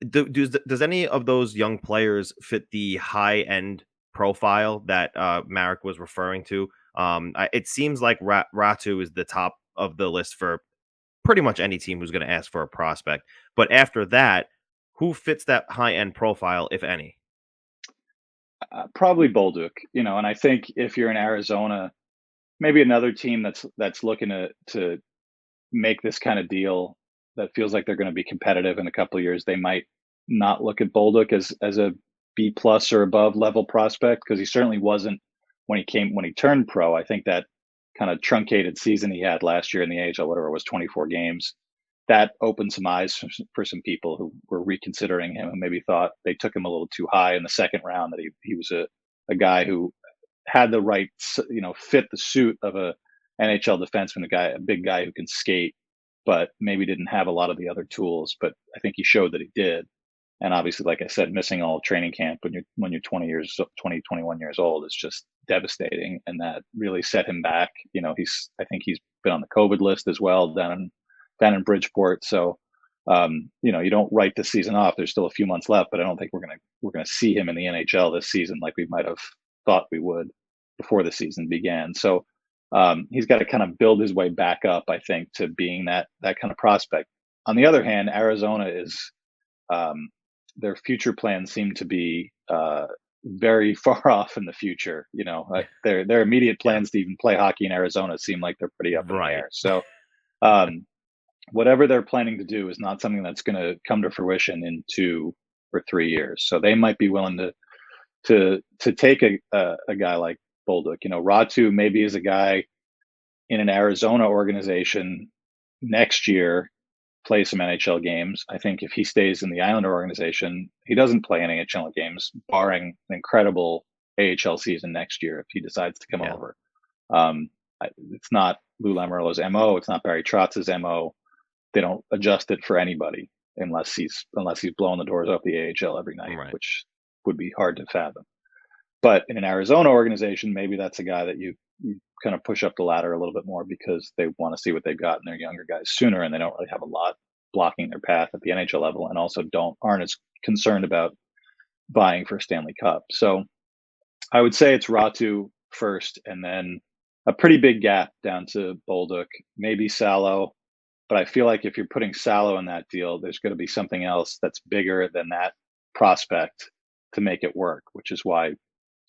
Does any of those young players fit the high end profile that Marek was referring to? It seems like Ratu is the top of the list for pretty much any team who's going to ask for a prospect. But after that, who fits that high end profile, if any? Probably Bolduc, and I think if you're in Arizona, maybe another team that's looking to make this kind of deal that feels like they're going to be competitive in a couple of years, they might not look at Bolduc as a B+ or above level prospect, because he certainly wasn't when he turned pro. I think that kind of truncated season he had last year in the AHL, whatever it was, 24 games, that opened some eyes for some people who were reconsidering him and maybe thought they took him a little too high in the second round, that he was a guy who had the right, fit the suit of a NHL defenseman, a big guy who can skate, but maybe didn't have a lot of the other tools. But I think he showed that he did. And obviously, like I said, missing all training camp when you're 21 years old is just devastating, and that really set him back. I think he's been on the COVID list as well down in Bridgeport. So you don't write the season off. There's still a few months left, but I don't think we're gonna see him in the NHL this season like we might have thought we would before the season began. So he's got to kind of build his way back up, I think, to being that kind of prospect. On the other hand, Arizona is their future plans seem to be very far off in the future. Their immediate plans to even play hockey in Arizona seem like they're pretty up in the air. So whatever they're planning to do is not something that's going to come to fruition in 2 or 3 years. So they might be willing to take a guy like Bolduc. Ratu maybe is a guy in an Arizona organization next year, play some NHL games. I think if he stays in the Islander organization, he doesn't play any NHL games, barring an incredible AHL season next year if he decides to come over. It's not Lou Lamoriello's MO. It's not Barry Trotz's MO. They don't adjust it for anybody unless he's blowing the doors off the AHL every night, Right. which would be hard to fathom. But in an Arizona organization, maybe that's a guy that you kind of push up the ladder a little bit more because they want to see what they've got in their younger guys sooner, and they don't really have a lot blocking their path at the NHL level, and also aren't as concerned about vying for a Stanley Cup. So I would say it's Ratu first, and then a pretty big gap down to Bolduc, maybe Salo. But I feel like if you're putting Salo in that deal, there's going to be something else that's bigger than that prospect to make it work, which is why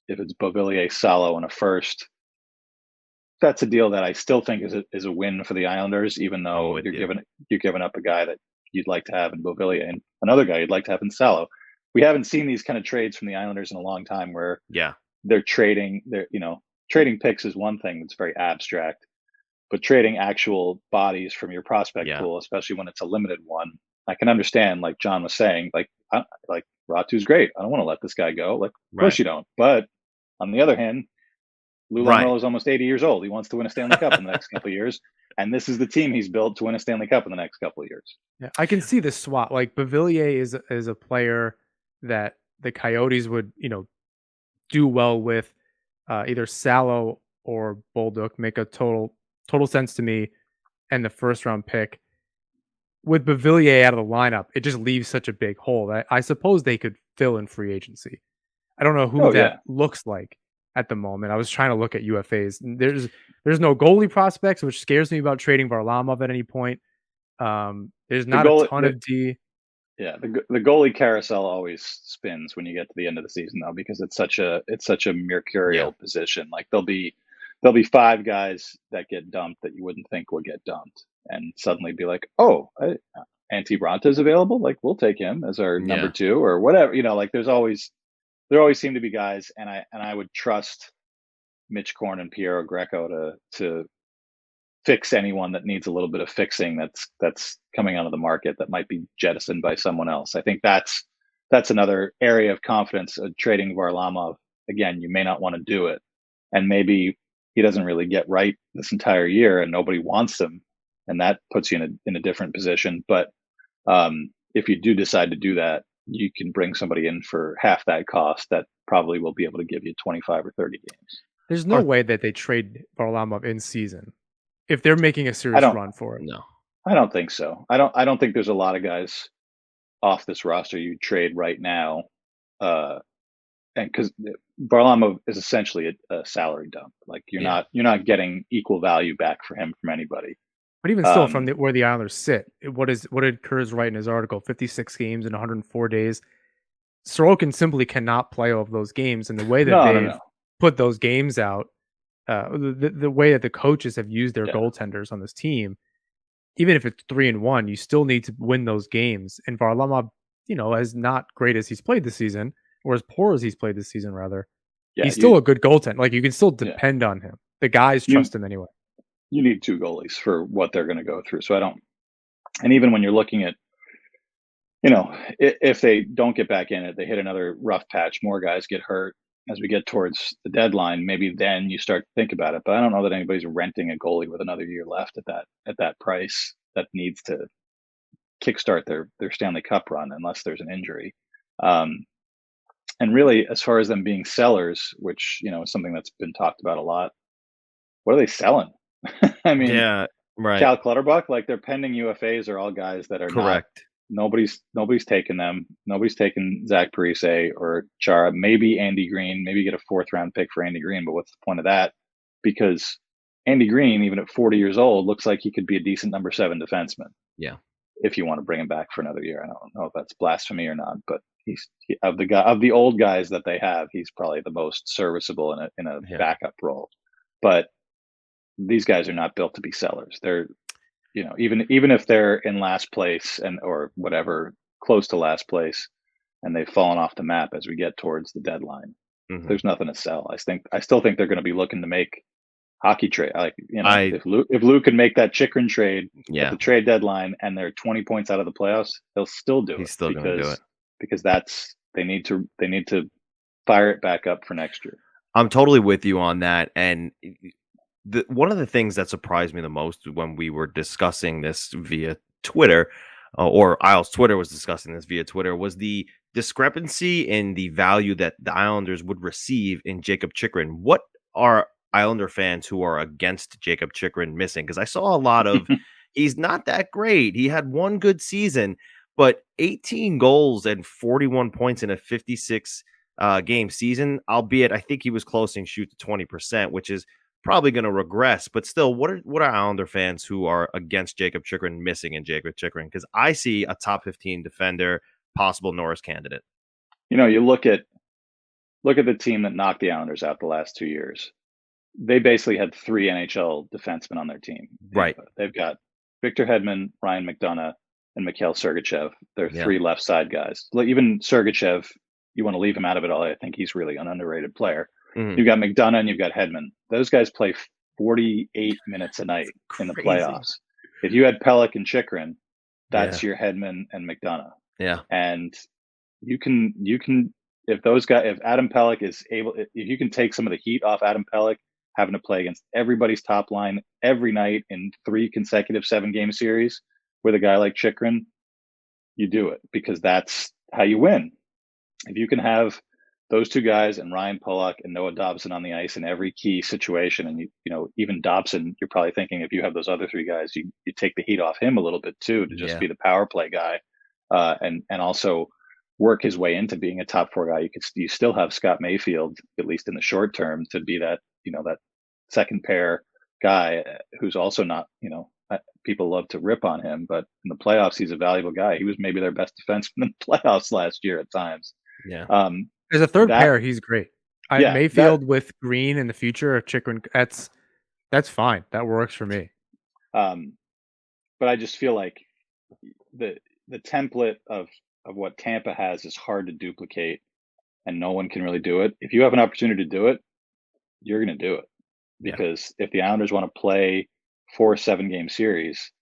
if it's Beauvillier, Salo, and a first, that's a deal that I still think is a win for the Islanders, even though you're giving up a guy that you'd like to have in Beauvillier and another guy you'd like to have in Salo. We haven't seen these kind of trades from the Islanders in a long time where they're trading. Trading picks is one thing that's very abstract, but trading actual bodies from your prospect pool, especially when it's a limited one, I can understand. Like John was saying, like Ratu's great. I don't want to let this guy go. Like, of course you don't. But on the other hand, Lou Lamoriello is almost 80 years old. He wants to win a Stanley Cup in the next couple of years, and this is the team he's built to win a Stanley Cup in the next couple of years. Yeah, I can see the swap. Like Beauvillier is a player that the Coyotes would do well with. Either Salo or Bolduc make a total sense to me, and the first round pick. With Beauvillier out of the lineup, it just leaves such a big hole that I suppose they could fill in free agency. I don't know who that looks like at the moment. I was trying to look at UFAs. There's no goalie prospects, which scares me about trading Varlamov at any point. There's not a ton of D. Yeah, the goalie carousel always spins when you get to the end of the season, though, because it's such a mercurial position. Like there'll be 5 guys that get dumped that you wouldn't think would get dumped, and suddenly be like, oh, Antti Ranta's available. Like we'll take him as our number 2 or whatever. Like there always seem to be guys, and I would trust Mitch Korn and Piero Greco to fix anyone that needs a little bit of fixing that's coming onto the market that might be jettisoned by someone else. I think that's another area of confidence. Trading Varlamov, again, you may not want to do it, and maybe he doesn't really get right this entire year, and nobody wants him, and that puts you in a different position. But if you do decide to do that, you can bring somebody in for half that cost that probably will be able to give you 25 or 30 games. There's no way that they trade Varlamov in season if they're making a serious run for it. No, I don't think so. I don't think there's a lot of guys off this roster you trade right now, and because Varlamov is essentially a salary dump. Like you're not getting equal value back for him from anybody. But even still, from where the Islanders sit, what did Kurz write in his article? 56 games in 104 days. Sorokin simply cannot play all of those games, and the way that they've put those games out, the way that the coaches have used their goaltenders on this team, even if it's 3-1, you still need to win those games. And Varlamov, as not great as he's played this season, or as poor as he's played this season, rather, he's still a good goaltender. Like you can still depend on him. The guys trust him anyway. You need 2 goalies for what they're going to go through. So and even when you're looking at, if they don't get back in it, they hit another rough patch, more guys get hurt. as we get towards the deadline, maybe then you start to think about it. But I don't know that anybody's renting a goalie with another year left at that price that needs to kickstart their Stanley Cup run unless there's an injury. And really, as far as them being sellers, which is something that's been talked about a lot, what are they selling? I mean, Yeah, right. Cal Clutterbuck, like their pending UFAs are all guys that are not. Correct. Nobody's taken them. Nobody's taken Zach Parise or Chara. Maybe Andy Green. Maybe get a 4th round pick for Andy Green. But what's the point of that? Because Andy Green, even at 40 years old, looks like he could be a decent number 7 defenseman. Yeah. If you want to bring him back for another year, I don't know if that's blasphemy or not. But of the old guys that they have, he's probably the most serviceable in a backup role. But these guys are not built to be sellers. They're even if they're in last place or whatever, close to last place, and they've fallen off the map as we get towards the deadline, there's nothing to sell. I still think they're going to be looking to make hockey trade. If Luke can make that Chychrun trade at the trade deadline and they're 20 points out of the playoffs, they'll still do it. He's still going to do it because they need to fire it back up for next year. I'm totally with you on that, and one of the things that surprised me the most when we were discussing this via Twitter, or Isles Twitter was discussing this via Twitter, was the discrepancy in the value that the Islanders would receive in Jakob Chychrun. What are Islander fans who are against Jakob Chychrun missing? Because I saw a lot of, he's not that great. He had one good season, but 18 goals and 41 points in a 56 game season, albeit I think he was closing shoot to 20%, which is probably going to regress, but still, what are Islander fans who are against Jakob Chychrun missing in Jakob Chychrun? Because I see a top 15 defender, possible Norris candidate. You look at the team that knocked the Islanders out the last 2 years. They basically had 3 NHL defensemen on their team. Right. They've got Victor Hedman, Ryan McDonough, and Mikhail Sergachev. They're 3 left side guys. Even Sergachev, you want to leave him out of it all. I think he's really an underrated player. You've got McDonough and you've got Hedman. Those guys play 48 minutes a night in the playoffs. If you had Pelech and Chychrun, that's your Hedman and McDonough. Yeah. And you can if Adam Pelech is able, if you can take some of the heat off Adam Pelech having to play against everybody's top line every night in 3 consecutive 7-game series with a guy like Chychrun, you do it because that's how you win. If you can have those 2 guys and Ryan Pulock and Noah Dobson on the ice in every key situation. And, even Dobson, you're probably thinking if you have those other 3 guys, you take the heat off him a little bit too, to just be the power play guy. And also work his way into being a top 4 guy. You still have Scott Mayfield, at least in the short term, to be that, that second pair guy who's also not, people love to rip on him, but in the playoffs, he's a valuable guy. He was maybe their best defenseman in the playoffs last year at times. Yeah. As a third pair, he's great. Mayfield with Green in the future, or Chychrun, that's fine. That works for me. But I just feel like the template of what Tampa has is hard to duplicate, and no one can really do it. If you have an opportunity to do it, you're going to do it. Because if the Islanders want to play 4 7-game series,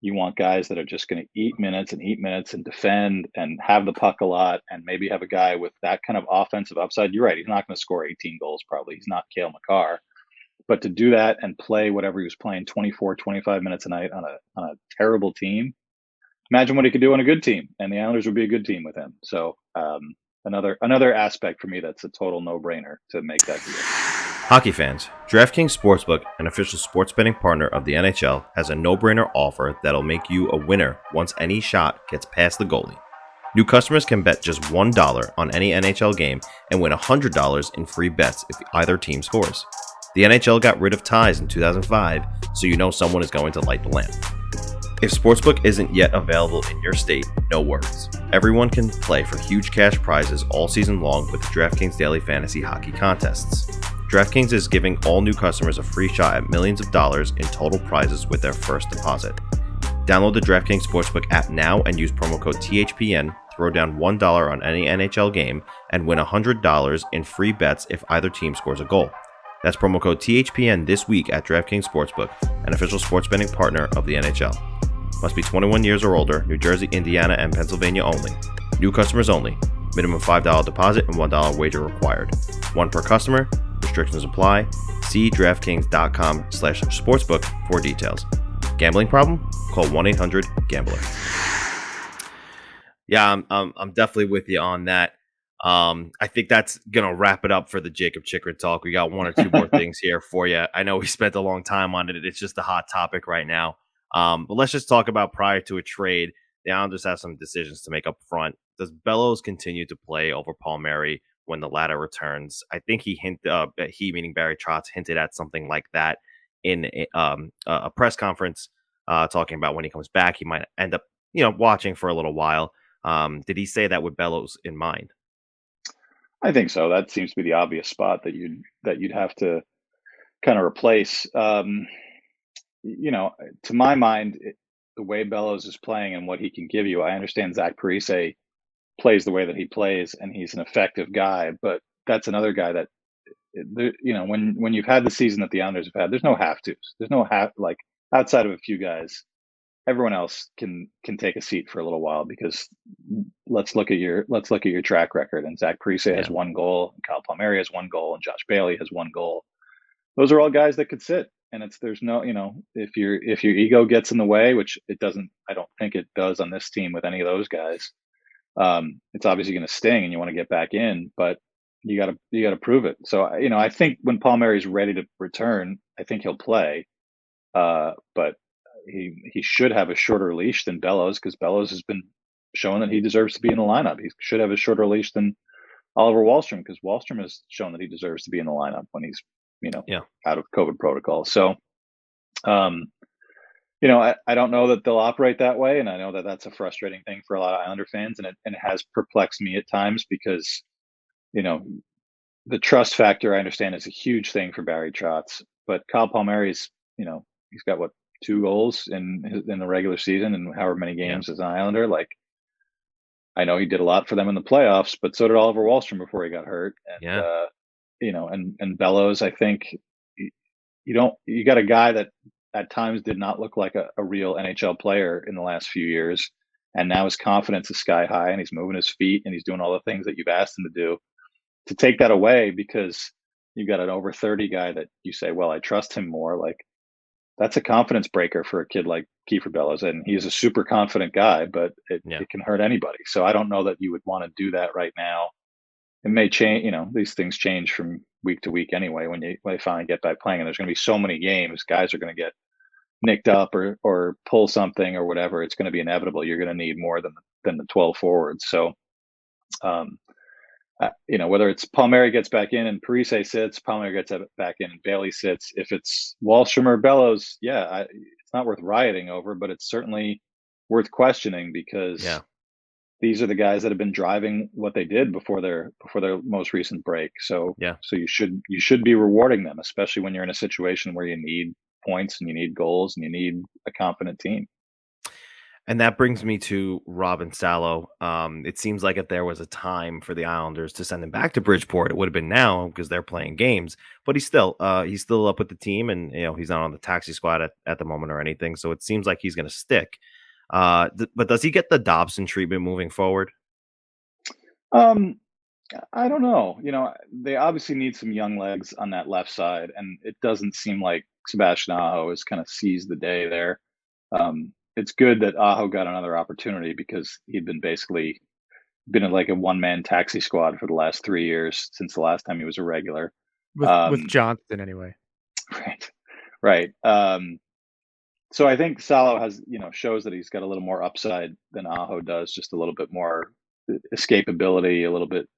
you want guys that are just going to eat minutes and defend and have the puck a lot, and maybe have a guy with that kind of offensive upside. You're right. He's not going to score 18 goals. Probably. He's not Cale Makar, but to do that and play whatever he was playing 24, 25 minutes a night on a terrible team, imagine what he could do on a good team, and the Islanders would be a good team with him. So another aspect for me, that's a total no brainer to make that deal. Hockey fans, DraftKings Sportsbook, an official sports betting partner of the NHL, has a no-brainer offer that'll make you a winner once any shot gets past the goalie. New customers can bet just $1 on any NHL game and win $100 in free bets if either team scores. The NHL got rid of ties in 2005, so you know someone is going to light the lamp. If Sportsbook isn't yet available in your state, no worries. Everyone can play for huge cash prizes all season long with the DraftKings Daily Fantasy Hockey Contests. DraftKings is giving all new customers a free shot at millions of dollars in total prizes with their first deposit. Download the DraftKings Sportsbook app now and use promo code THPN, throw down $1 on any NHL game, and win $100 in free bets if either team scores a goal. That's promo code THPN this week at DraftKings Sportsbook, an official sports betting partner of the NHL. Must be 21 years or older, New Jersey, Indiana, and Pennsylvania only. New customers only. Minimum $5 deposit and $1 wager required. One per customer. Restrictions apply. See DraftKings.com/sportsbook for details. Gambling problem? Call 1-800-GAMBLER. Yeah, I'm definitely with you on that. I think that's gonna wrap it up for the Jakob Chychrun talk. We got one or two more things here for you. I know we spent a long time on it. It's just a hot topic right now. But let's just talk about prior to a trade. The Islanders have some decisions to make up front. Does Bellows continue to play over Palmieri when the latter returns? I think he meaning Barry Trotz, hinted at something like that in a press conference, talking about when he comes back, he might end up, watching for a little while. Did he say that with Bellows in mind? I think so. That seems to be the obvious spot that you'd have to kind of replace. To my mind, the way Bellows is playing and what he can give you, I understand Zach Parise plays the way that he plays, and he's an effective guy. But that's another guy that, when you've had the season that the Islanders have had, there's no have tos. There's no like outside of a few guys. Everyone else can take a seat for a little while, because let's look at your track record. And Zach Parise has one goal, and Kyle Palmieri has one goal, and Josh Bailey has one goal. Those are all guys that could sit. And there's no, if your ego gets in the way, which it doesn't, I don't think it does on this team with any of those guys. It's obviously going to sting, and you want to get back in, but you got to prove it. So, I think when Palmieri's ready to return, I think he'll play. But he should have a shorter leash than Bellows, because Bellows has been shown that he deserves to be in the lineup. He should have a shorter leash than Oliver Wahlstrom, because Wahlstrom has shown that he deserves to be in the lineup when he's, out of COVID protocol. So, I don't know that they'll operate that way. And I know that that's a frustrating thing for a lot of Islander fans. And it has perplexed me at times, because, the trust factor, I understand, is a huge thing for Barry Trotz. But Kyle Palmieri's, he's got 2 goals in the regular season and however many games as an Islander. Like, I know he did a lot for them in the playoffs, but so did Oliver Wahlstrom before he got hurt. And, and Bellows, I think you got a guy that at times did not look like a real NHL player in the last few years. And now his confidence is sky high, and he's moving his feet, and he's doing all the things that you've asked him to do. To take that away because you've got an over 30 guy that you say, well, I trust him more. Like, that's a confidence breaker for a kid like Kiefer Bellows. And he's a super confident guy, but it can hurt anybody. So I don't know that you would want to do that right now. It may change, these things change from week to week anyway, when they finally get back playing, and there's going to be so many games, guys are going to get nicked up or pull something or whatever. It's going to be inevitable. You're going to need more than the 12 forwards. So, whether it's Palmieri gets back in and Parise sits, Palmieri gets back in and Bailey sits. If it's Wahlstrom or Bellows, it's not worth rioting over, but it's certainly worth questioning, because these are the guys that have been driving what they did before their most recent break. So you should be rewarding them, especially when you're in a situation where you need points and you need goals and you need a confident team. And that brings me to Robin Salo. It seems like if there was a time for the Islanders to send him back to Bridgeport, it would have been now, because they're playing games. But he's still up with the team, and he's not on the taxi squad at the moment or anything. So it seems like he's going to stick. But does he get the Dobson treatment moving forward? I don't know. They obviously need some young legs on that left side, and it doesn't seem like Sebastian Aho has kind of seized the day there. It's good that Aho got another opportunity, because he'd been like a one-man taxi squad for the last 3 years since the last time he was a regular. With Johnston anyway. Right. So I think Salo has, shows that he's got a little more upside than Aho does, just a little bit more escapability, a little bit,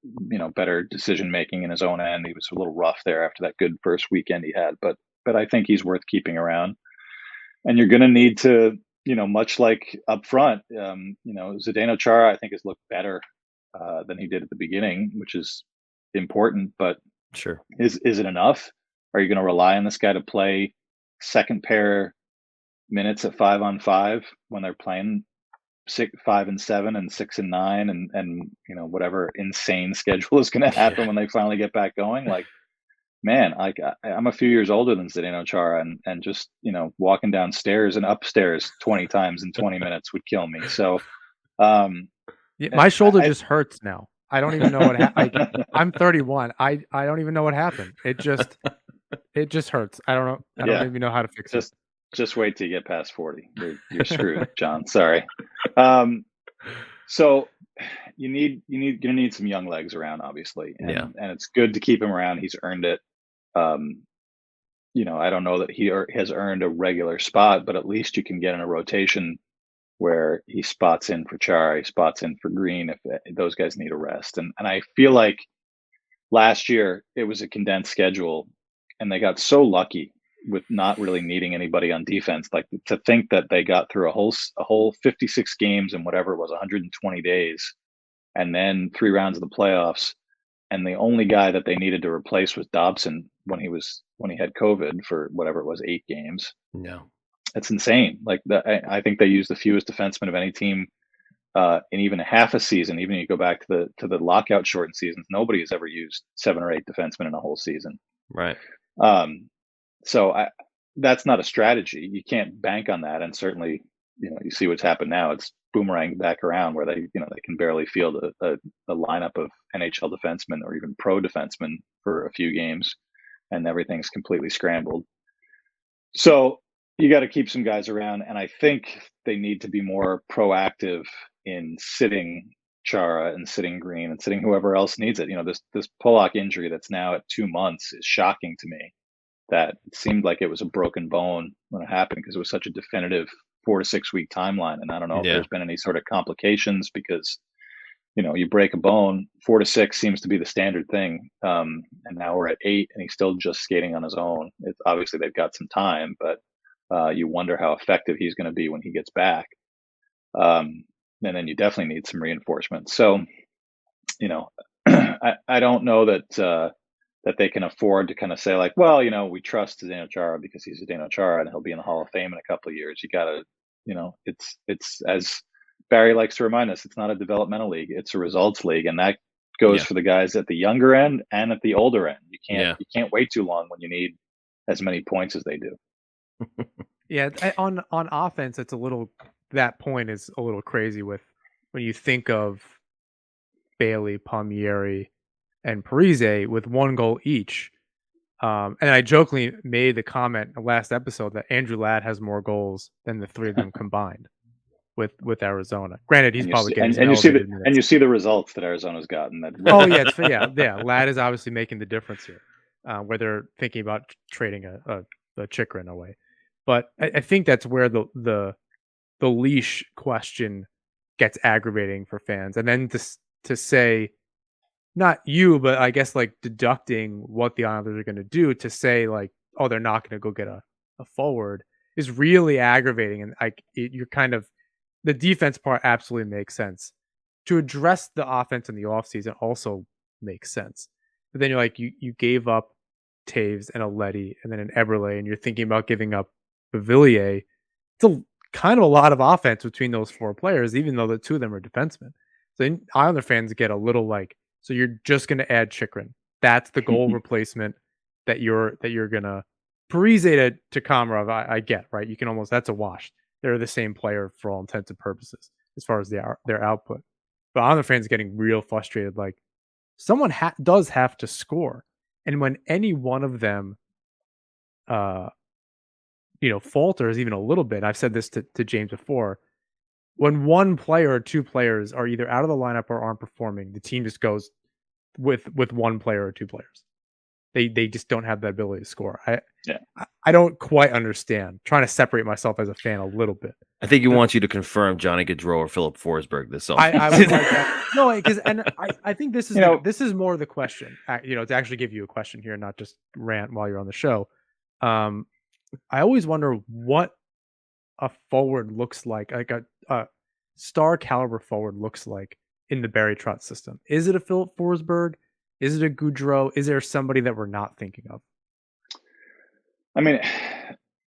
better decision-making in his own end. He was a little rough there after that good first weekend he had, but I think he's worth keeping around. And you're going to need to, much like up front, Zdeno Chara, I think, has looked better than he did at the beginning, which is important. But sure, is it enough? Are you going to rely on this guy to play second pair minutes at 5-on-5 when they're playing 5 and 7 and 6 and 9 and whatever insane schedule is going to happen when they finally get back going? Like, man, I'm a few years older than Zdeno Chara, and just, walking downstairs and upstairs 20 times in 20 minutes would kill me. So, my shoulder just hurts now. I don't even know what happened. I'm 31. I don't even know what happened. It just hurts. I don't know. I don't even know how to fix it. Just wait till you get past 40. You're screwed, John. Sorry. So you're gonna need some young legs around, obviously, and it's good to keep him around. He's earned it. I don't know that he has earned a regular spot, but at least you can get in a rotation where he spots in for Chara, he spots in for Green if those guys need a rest. And I feel like last year it was a condensed schedule, and they got so lucky with not really needing anybody on defense. Like, to think that they got through a whole 56 games and whatever it was, 120 days, and then 3 rounds of the playoffs, and the only guy that they needed to replace was Dobson when he had COVID for whatever it was, 8 games. No, it's insane. Like, I think they used the fewest defensemen of any team in even half a season. Even if you go back to the lockout shortened seasons, nobody has ever used 7 or 8 defensemen in a whole season. Right. So that's not a strategy. You can't bank on that. And certainly, you see what's happened now. It's boomerang back around where they can barely field a lineup of NHL defensemen or even pro defensemen for a few games, and everything's completely scrambled. So you got to keep some guys around, and I think they need to be more proactive in sitting Chara and sitting Green and sitting whoever else needs it. This Pollock injury that's now at 2 months is shocking to me. That it seemed like it was a broken bone when it happened, because it was such a definitive 4 to 6 week timeline. And I don't know if there's been any sort of complications, because you break a bone, 4 to 6 seems to be the standard thing. And now we're at 8 and he's still just skating on his own. It's obviously they've got some time, but you wonder how effective he's going to be when he gets back. And then you definitely need some reinforcement. So, I don't know that they can afford to kind of say, like, well, we trust Zdeno Chara because he's Zdeno Chara and he'll be in the Hall of Fame in a couple of years. You got to, it's as Barry likes to remind us, it's not a developmental league, it's a results league, and that goes for the guys at the younger end and at the older end. You can't wait too long when you need as many points as they do. Yeah, on offense, it's a little, that point is a little crazy with when you think of Bailey, Palmieri, and Parise with 1 goal each. And I jokingly made the comment in the last episode that Andrew Ladd has more goals than the 3 of them combined with Arizona. Granted, he's probably getting and you see the results that Arizona's gotten. Ladd is obviously making the difference here, where they're thinking about trading a Chychrun away. But I think that's where the leash question gets aggravating for fans. And then to say, not you, but I guess like deducting what the Islanders are going to do, to say like, oh, they're not going to go get a forward, is really aggravating. And you're kind of, the defense part absolutely makes sense. To address the offense in the offseason also makes sense. But then you're like, you gave up Taves and a Leddy and then an Eberle, and you're thinking about giving up Beauvillier. It's kind of a lot of offense between those 4 players, even though the 2 of them are defensemen. So then Islander fans get a little like, so you're just going to add Chychrun. That's the goal replacement that you're going to. Parise to Komarov, I get, right? You can almost, that's a wash. They're the same player for all intents and purposes as far as their output. But Islander fans getting real frustrated. Like, someone does have to score. And when any one of them, falters even a little bit, I've said this to James before, when 1 player or 2 players are either out of the lineup or aren't performing, the team just goes with 1 player or 2 players. They just don't have that ability to score. I don't quite understand. Trying to separate myself as a fan a little bit. I think he wants you to confirm Johnny Gaudreau or Philip Forsberg this summer. I would like that. No, because I think this is this is more the question. To actually give you a question here, not just rant while you're on the show. I always wonder what a forward looks like a star caliber forward looks like in the Barry Trotz system. Is it a Philip Forsberg? Is it a Gaudreau? Is there somebody that we're not thinking of? I mean,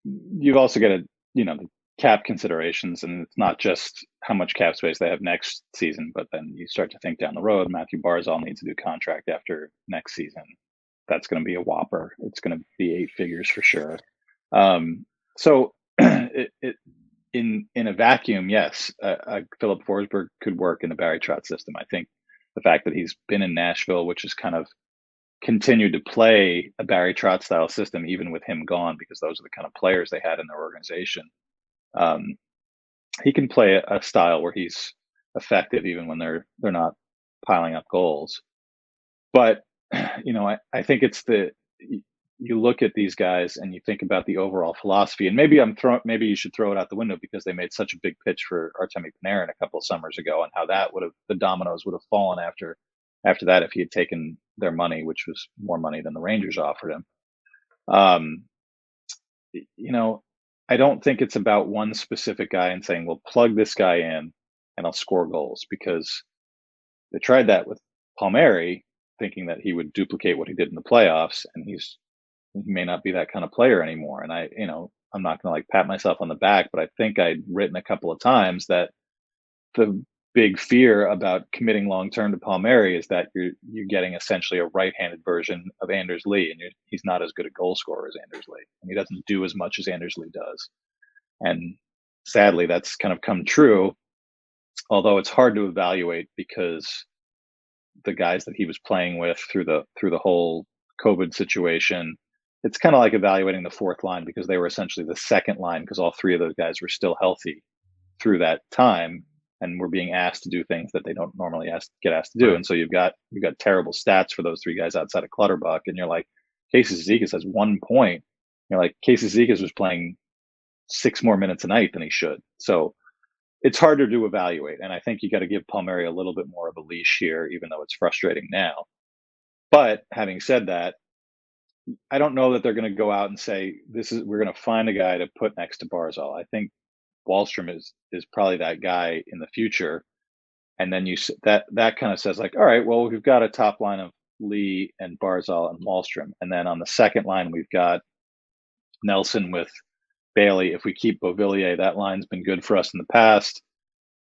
you've also got the cap considerations, and it's not just how much cap space they have next season, but then you start to think down the road. Matthew Barzal needs a new contract after next season. That's going to be a whopper. It's going to be 8 figures for sure. So in a vacuum, yes, Philip Forsberg could work in the Barry Trotz system. I think the fact that he's been in Nashville, which has kind of continued to play a Barry Trotz style system, even with him gone, because those are the kind of players they had in their organization. He can play a style where he's effective even when they're not piling up goals. But I think it's you look at these guys and you think about the overall philosophy, and maybe maybe you should throw it out the window because they made such a big pitch for Artemi Panarin a couple of summers ago, and how that the dominoes would have fallen after that if he had taken their money, which was more money than the Rangers offered him. I don't think it's about one specific guy and saying, well, plug this guy in and I'll score goals, because they tried that with Palmieri, thinking that he would duplicate what he did in the playoffs, and he may not be that kind of player anymore. And I'm not going to pat myself on the back, but I think I'd written a couple of times that the big fear about committing long-term to Palmieri is that you're getting essentially a right-handed version of Anders Lee, and he's not as good a goal scorer as Anders Lee, and he doesn't do as much as Anders Lee does. And sadly, that's kind of come true, although it's hard to evaluate because the guys that he was playing with through the whole COVID situation, it's kind of like evaluating the fourth line, because they were essentially the second line, because all three of those guys were still healthy through that time and were being asked to do things that they don't normally get asked to do. Right. And so you've got terrible stats for those three guys outside of Clutterbuck, and you're like, Casey Cizikas has 1 point. You're like, Casey Cizikas was playing 6 more minutes a night than he should. So it's harder to evaluate. And I think you got to give Palmieri a little bit more of a leash here, even though it's frustrating now. But having said that, I don't know that they're going to go out and say, we're going to find a guy to put next to Barzal. I think Wahlstrom is probably that guy in the future. And then that kind of says, like, all right, well, we've got a top line of Lee and Barzal and Wahlstrom. And then on the second line, we've got Nelson with Bailey. If we keep Beauvillier, that line's been good for us in the past.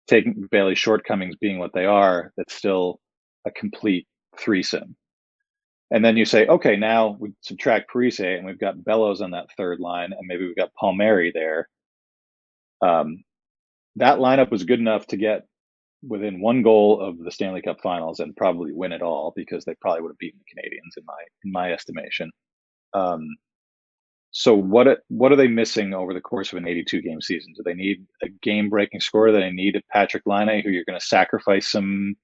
Taking Bailey's shortcomings being what they are, that's still a complete threesome. And then you say, okay, now we subtract Parise, and we've got Bellows on that third line, and maybe we've got Palmieri there. That lineup was good enough to get within 1 goal of the Stanley Cup Finals and probably win it all, because they probably would have beaten the Canadiens in my estimation. So what are they missing over the course of an 82-game season? Do they need a game-breaking scorer? Do they need a Patrick Laine, who you're going to sacrifice some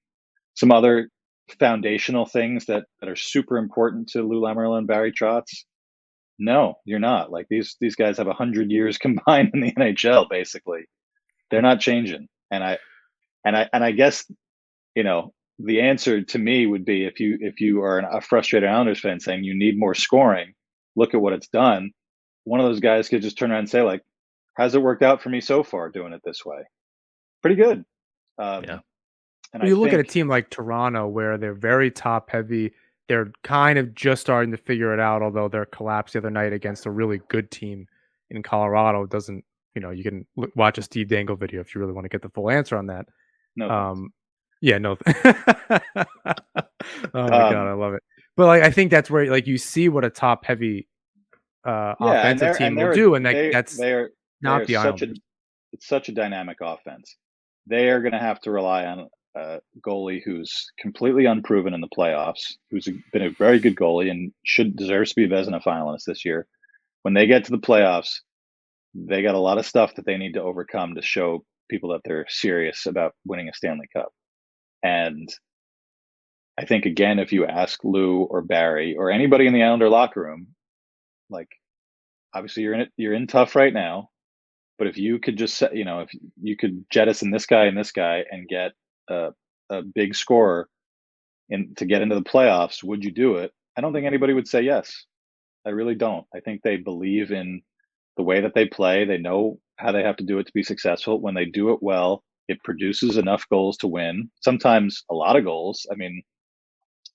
other foundational things that are super important to Lou Lamoriello and Barry Trotz? No, you're not. Like, these guys have 100 years combined in the NHL. Basically, they're not changing. And I guess the answer to me would be, if you are a frustrated Islanders fan saying you need more scoring, look at what it's done. One of those guys could just turn around and say, like, how's it worked out for me so far doing it this way? Pretty good. Yeah. And you look at a team like Toronto, where they're very top heavy. They're kind of just starting to figure it out, although their collapse the other night against a really good team in Colorado doesn't, you can watch a Steve Dangle video if you really want to get the full answer on that. No. Yeah, no. Oh my God, I love it. But I think that's where you see what a top heavy offensive team will do, and that's not the Islanders. It's such a dynamic offense. They are going to have to rely on a goalie who's completely unproven in the playoffs, who's been a very good goalie and deserves to be a Vezina finalist this year. When they get to the playoffs, they got a lot of stuff that they need to overcome to show people that they're serious about winning a Stanley Cup. And I think, again, if you ask Lou or Barry or anybody in the Islander locker room, obviously you're in tough right now, but if you could just if you could jettison this guy and get a big scorer to get into the playoffs, would you do it? I don't think anybody would say yes. I really don't. I think they believe in the way that they play. They know how they have to do it to be successful. When they do it well, it produces enough goals to win. Sometimes a lot of goals. I mean,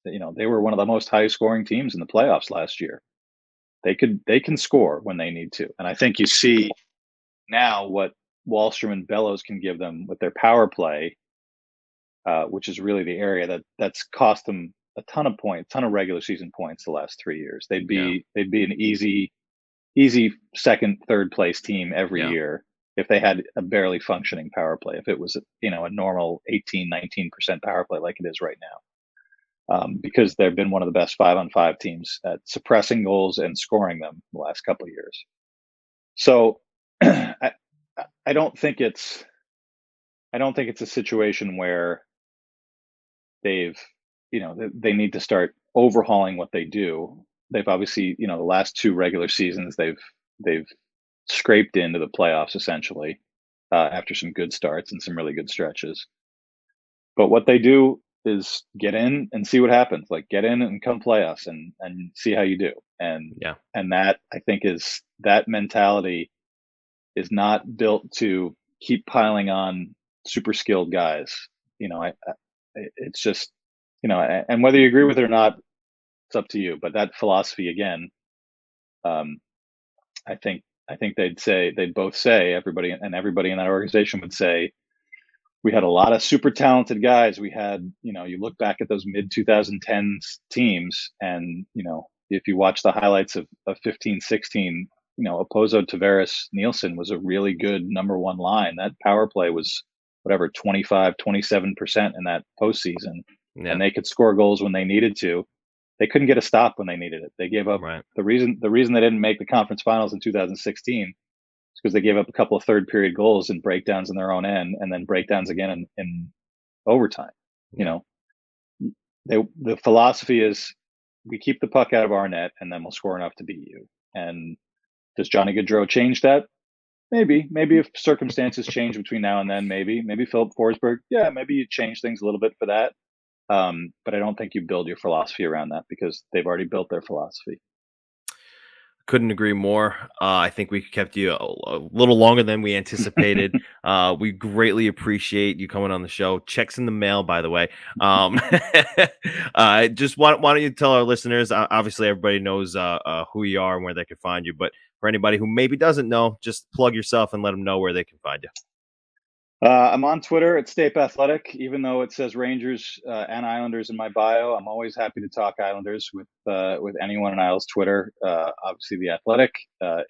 they were one of the most high scoring teams in the playoffs last year. They can score when they need to. And I think you see now what Wahlstrom and Bellows can give them with their power play, which is really the area that's cost them a ton of regular season points the last 3 years. They'd be an easy second, third place team every year. if they had a barely functioning power play, if it was, a normal 18, 19% power play like it is right now. Because they've been one of the best 5-on-5 teams at suppressing goals and scoring them the last couple of years. So I don't think it's a situation where they've, they need to start overhauling what they do. They've obviously, the last two regular seasons, they've scraped into the playoffs essentially, after some good starts and some really good stretches. But what they do is get in and see what happens. Like, get in and come play us and see how you do. And Yeah. that, I think, is that mentality is not built to keep piling on super skilled guys. It's just, and whether you agree with it or not, it's up to you. But that philosophy, again, I think they'd both say, everybody in that organization would say, we had a lot of super talented guys. We had, you look back at those mid 2010s teams, and if you watch the highlights of 15, 16, Opozo, Tavares, Nielsen was a really good number one line. That power play was whatever 25, 27% in that postseason, Yeah. and they could score goals when they needed to. They couldn't get a stop when they needed it. They gave up. Right. The reason they didn't make the conference finals in 2016 is because they gave up a couple of third period goals and breakdowns in their own end, and then breakdowns again in overtime. The philosophy is, we keep the puck out of our net, and then we'll score enough to beat you. And does Johnny Gaudreau change that? Maybe if circumstances change between now and then, maybe Philip Forsberg, yeah, maybe you change things a little bit for that. But I don't think you build your philosophy around that, because they've already built their philosophy. Couldn't agree more. I think we kept you a little longer than we anticipated. We greatly appreciate you coming on the show. Checks in the mail, by the way. Just why don't you tell our listeners? Obviously, everybody knows who you are and where they can find you. But for anybody who maybe doesn't know, just plug yourself and let them know where they can find you. I'm on Twitter at Stape Athletic, even though it says Rangers and Islanders in my bio. I'm always happy to talk Islanders with anyone on Isles Twitter. Obviously, the Athletic.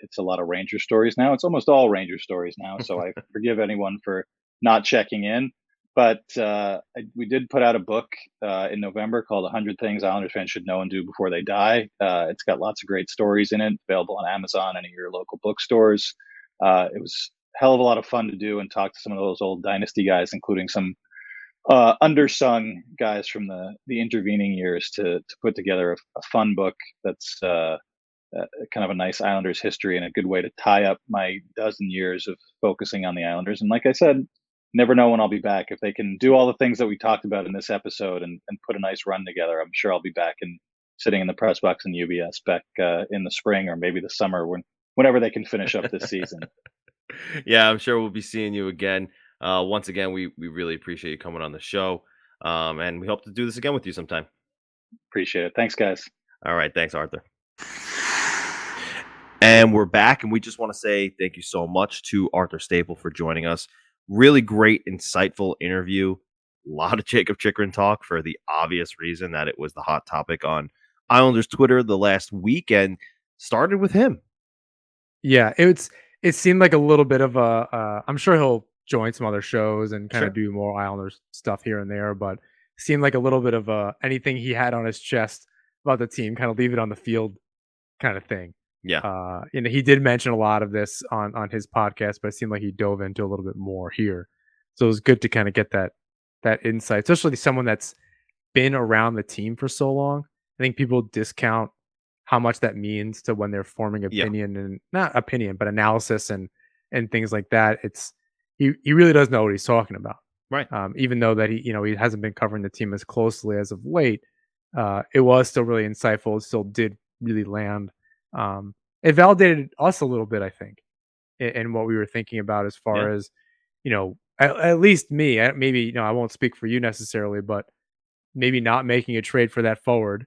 It's a lot of Ranger stories now. It's almost all Ranger stories now, so I forgive anyone for not checking in. But we did put out a book in November called 100 Things Islanders Fans Should Know and Do Before They Die. It's got lots of great stories in it, available on Amazon and at your local bookstores. It was hell of a lot of fun to do and talk to some of those old dynasty guys, including some undersung guys from the intervening years, to put together a fun book that's kind of a nice Islanders history and a good way to tie up my dozen years of focusing on the Islanders. And like I said, never know when I'll be back. If they can do all the things that we talked about in this episode and put a nice run together, I'm sure I'll be back and sitting in the press box in UBS back in the spring or maybe the summer, whenever they can finish up this season. Yeah, I'm sure we'll be seeing you again. Once again, we really appreciate you coming on the show. And we hope to do this again with you sometime. Appreciate it. Thanks, guys. All right. Thanks, Arthur. And we're back, and we just want to say thank you so much to Arthur Staple for joining us. Really great, insightful interview. A lot of Jakob Chychrun talk, for the obvious reason that it was the hot topic on Islanders Twitter the last week, and started with him. Yeah, it seemed like a little bit of a. I'm sure he'll join some other shows and kind of do more Islanders stuff here and there, but it seemed like a little bit of anything he had on his chest about the team, kind of leave it on the field kind of thing. Yeah. He did mention a lot of this on his podcast, but it seemed like he dove into a little bit more here. So it was good to kind of get that insight, especially someone that's been around the team for so long. I think people discount how much that means to when they're forming opinion and not opinion, but analysis and things like that. He really does know what he's talking about. Right. Even though that he hasn't been covering the team as closely as of late, it was still really insightful. It still did really land. It validated us a little bit, I think, in what we were thinking about as far as, at least me. Maybe I won't speak for you necessarily, but maybe not making a trade for that forward.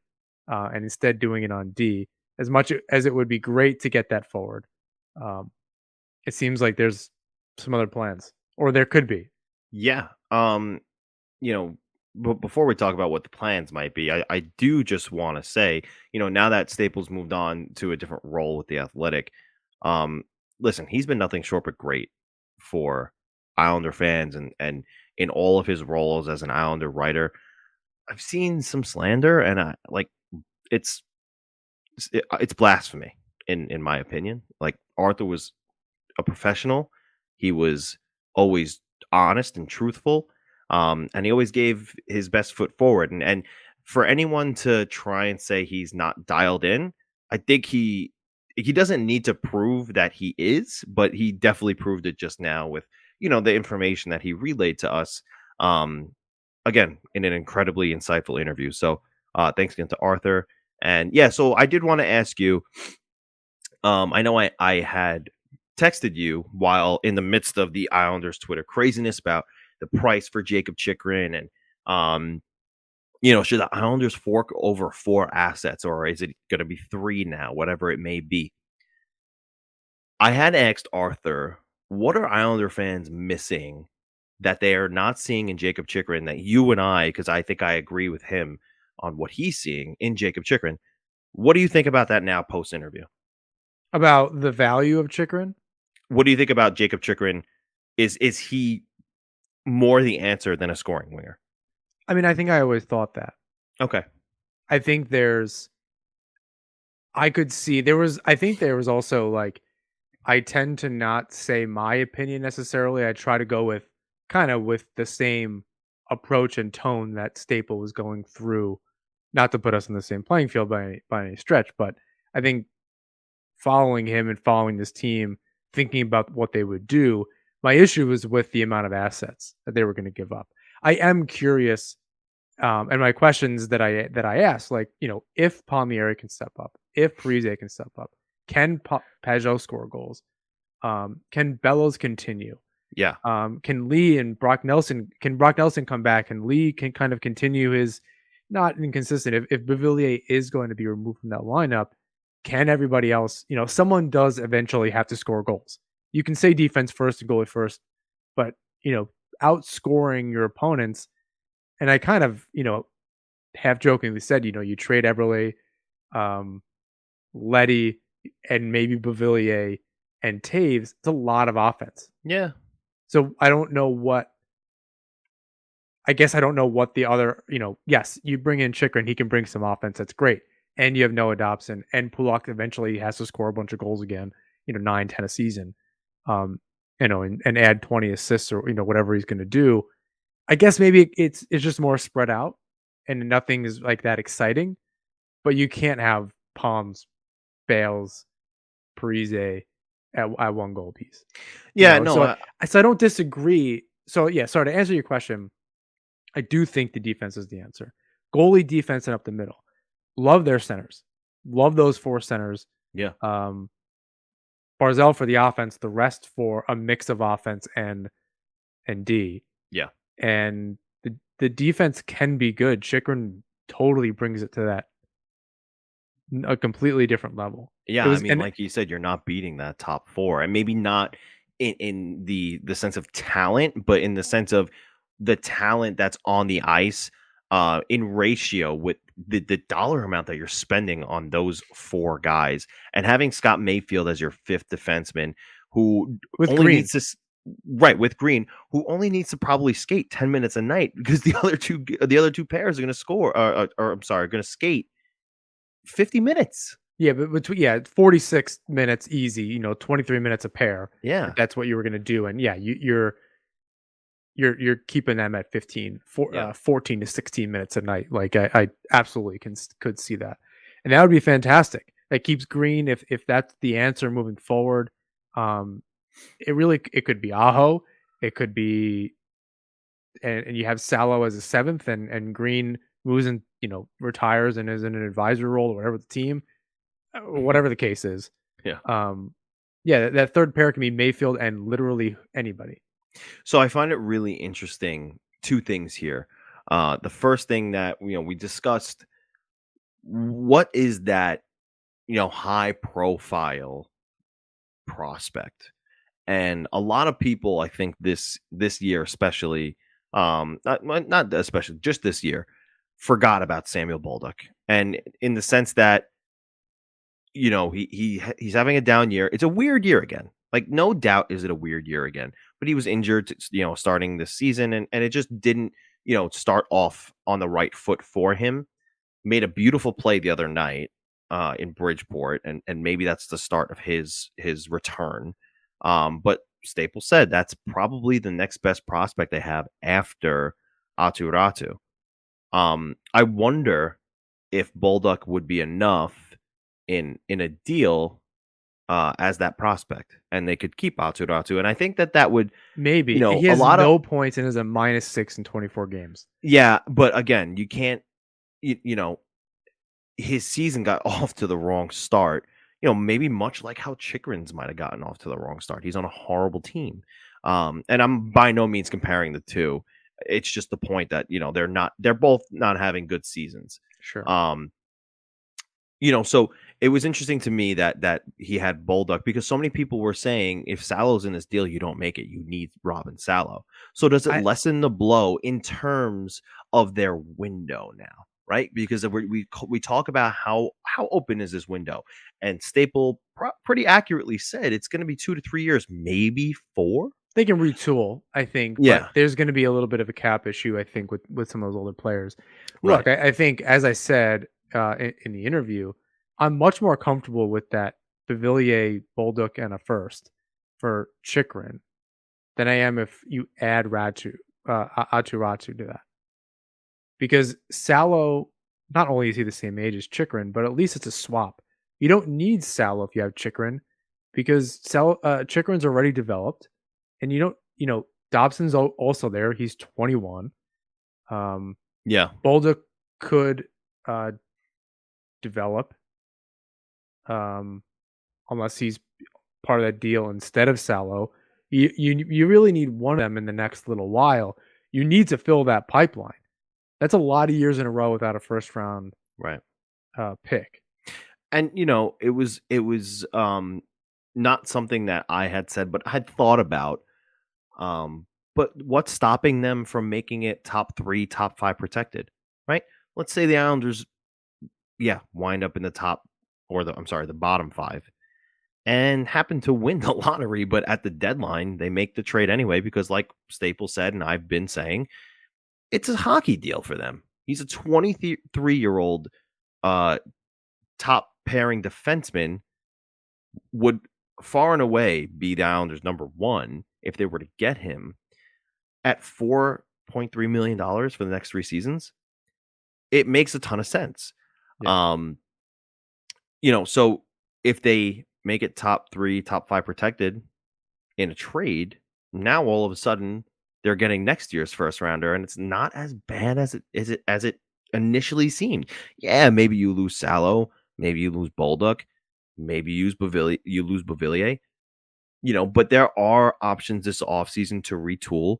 And instead doing it on D, as much as it would be great to get that forward. It seems like there's some other plans, or there could be. Yeah. But before we talk about what the plans might be, I do just want to say, now that Staples moved on to a different role with the Athletic, listen, he's been nothing short but great. for Islander fans, and in all of his roles as an Islander writer, I've seen some slander, and I like it's it's blasphemy in my opinion. Like Arthur was a professional. He was always honest and truthful. And he always gave his best foot forward. And for anyone to try and say he's not dialed in, I think he doesn't need to prove that he is, but he definitely proved it just now with the information that he relayed to us. Um, Again, in an incredibly insightful interview. So thanks again to Arthur. And yeah, so I did want to ask you. I know I had texted you while in the midst of the Islanders Twitter craziness about the price for Jacob Chikrin, and should the Islanders fork over 4 assets, or is it going to be 3 now, whatever it may be. I had asked Arthur, what are Islander fans missing that they are not seeing in Jacob Chikrin that you and I, because I think I agree with him on what he's seeing in Jacob Chikrin. What do you think about that now post interview? About the value of Chikrin? What do you think about Jacob Chikrin? Is he more the answer than a scoring winger? I mean, I think I always thought that. Okay. I think I think there was also like, I tend to not say my opinion necessarily. I try to go with kind of with the same approach and tone that Staple was going through, not to put us in the same playing field by any stretch, but I think following him and following this team, thinking about what they would do, my issue was with the amount of assets that they were going to give up. I am curious, and my questions that I asked, like, if Palmieri can step up, if Parise can step up, can Pajot score goals? Can Bellows continue? Yeah. Can Lee and Brock Nelson come back, and Lee can kind of continue his not inconsistent. If Beauvillier is going to be removed from that lineup, can everybody else, someone does eventually have to score goals. You can say defense first and goalie first, but outscoring your opponents. And I kind of, half jokingly said, you trade Eberle, Leddy, and maybe Beauvillier and Taves. It's a lot of offense. Yeah. So I don't know what the other, yes, you bring in Chikrin, he can bring some offense. That's great. And you have Noah Dobson, and Pulak eventually has to score a bunch of goals again, 9, 10 a season, and add 20 assists or, whatever he's going to do. I guess maybe it's just more spread out and nothing is like that exciting, but you can't have Palms, Bales, Parise at 1 goal piece. Yeah, so I don't disagree. So yeah, sorry, to answer your question, I do think the defense is the answer. Goalie, defense, and up the middle. Love their centers. Love those 4 centers. Yeah. Barzal for the offense, the rest for a mix of offense and D. Yeah. And the defense can be good. Chikrin totally brings it to that a completely different level. Yeah, I mean, like you said, you're not beating that top 4, and maybe not in the sense of talent, but in the sense of the talent that's on the ice, in ratio with the dollar amount that you're spending on those 4 guys, and having Scott Mayfield as your 5th defenseman, who with only Green. needs to with Green, who only needs to probably skate 10 minutes a night because the other two pairs are going to score, or I'm sorry, going to skate 50 minutes. Yeah, but between 46 minutes easy, 23 minutes a pair. Yeah, that's what you were going to do, and yeah, you're keeping them at 14 to 16 minutes a night. Like I absolutely could see that, and that would be fantastic. That keeps Green if that's the answer moving forward. It could be Aho, it could be, and you have Salo as a 7th, and Green moves and retires and is in an advisor role or whatever the team, whatever the case is. Yeah. That third pair can be Mayfield and literally anybody. So I find it really interesting. 2 things here. The first thing that we discussed, what is that high profile prospect, and a lot of people, I think this year especially, not especially, just this year, forgot about Samuel Bolduc, and in the sense that he's having a down year. It's a weird year again. Like, no doubt, is it a weird year again? But he was injured, starting this season, and it just didn't, start off on the right foot for him. Made a beautiful play the other night in Bridgeport, and maybe that's the start of his return. But Staples said that's probably the next best prospect they have after Atu Ratu. I wonder if Bolduc would be enough in a deal as that prospect, and they could keep Atu Ratu. And I think that would, Maybe he a has lot of no points and is a -6 in 24 games. yeah. But again, you can't, you know, his season got off to the wrong start. Maybe much like how Chikrin's might have gotten off to the wrong start. He's on a horrible team. And I'm by no means comparing the two. It's just the point that, they're both not having good seasons. Sure. So it was interesting to me that he had Bolduc, because so many people were saying if Salo's in this deal, you don't make it. You need Robin Salo. So does it lessen the blow in terms of their window now? Right, because we talk about how open is this window, and Staple pretty accurately said it's going to be 2 to 3 years, maybe 4. They can retool, I think. Yeah. But there's going to be a little bit of a cap issue, I think, with some of those older players. Right. Look, I think, as I said in the interview, I'm much more comfortable with that Beauvillier, Bolduc, and a first for Chikrin than I am if you add Atu Ratu to that. Because Salo, not only is he the same age as Chikrin, but at least it's a swap. You don't need Salo if you have Chikrin, because Chikrin's already developed, and you don't. Dobson's also there. He's 21. Yeah, Bolduc could develop, unless he's part of that deal instead of Salo. You really need one of them in the next little while. You need to fill that pipeline. That's a lot of years in a row without a first round right pick. And it was not something that I had said, but I had thought about. But what's stopping them from making it top 3, top 5 protected? Right? Let's say the Islanders, wind up in the top, or the bottom 5, and happen to win the lottery, but at the deadline they make the trade anyway, because like Staples said, and I've been saying, it's a hockey deal for them. He's a 23-year-old top pairing defenseman, would far and away be the Islanders' number 1 if they were to get him at $4.3 million for the next 3 seasons. It makes a ton of sense. Yeah. So if they make it top 3, top 5 protected in a trade, now all of a sudden they're getting next year's first rounder, and it's not as bad as it initially seemed. Yeah, maybe you lose Salo, maybe you lose Bolduc, maybe you lose Beauvillier, but there are options this offseason to retool.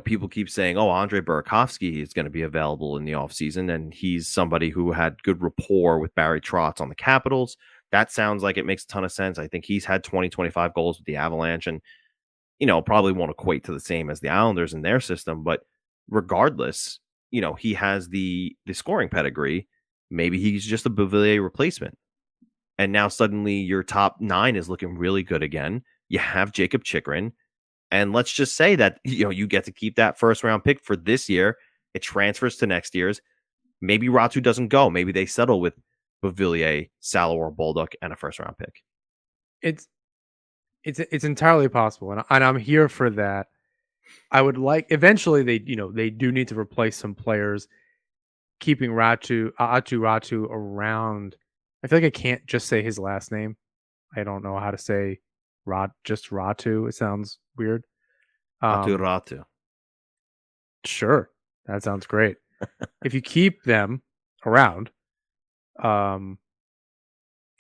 People keep saying, oh, Andre Burakovsky is going to be available in the offseason, and he's somebody who had good rapport with Barry Trotz on the Capitals. That sounds like it makes a ton of sense. I think he's had 20-25 goals with the Avalanche, and probably won't equate to the same as the Islanders in their system, but regardless, he has the scoring pedigree. Maybe he's just a Beauvillier replacement. And now suddenly your top 9 is looking really good again. You have Jakob Chychrun, and let's just say that you get to keep that first round pick for this year. It transfers to next year's. Maybe Ratu doesn't go. Maybe they settle with Beauvillier, Salo, or Bolduc and a first round pick. It's entirely possible, and I'm here for that. I would like, eventually they do need to replace some players. Keeping Atu Ratu around, I feel like I can't just say his last name. I don't know how to say just Ratu. It sounds weird. Atu Ratu. Sure, that sounds great. If you keep them around, and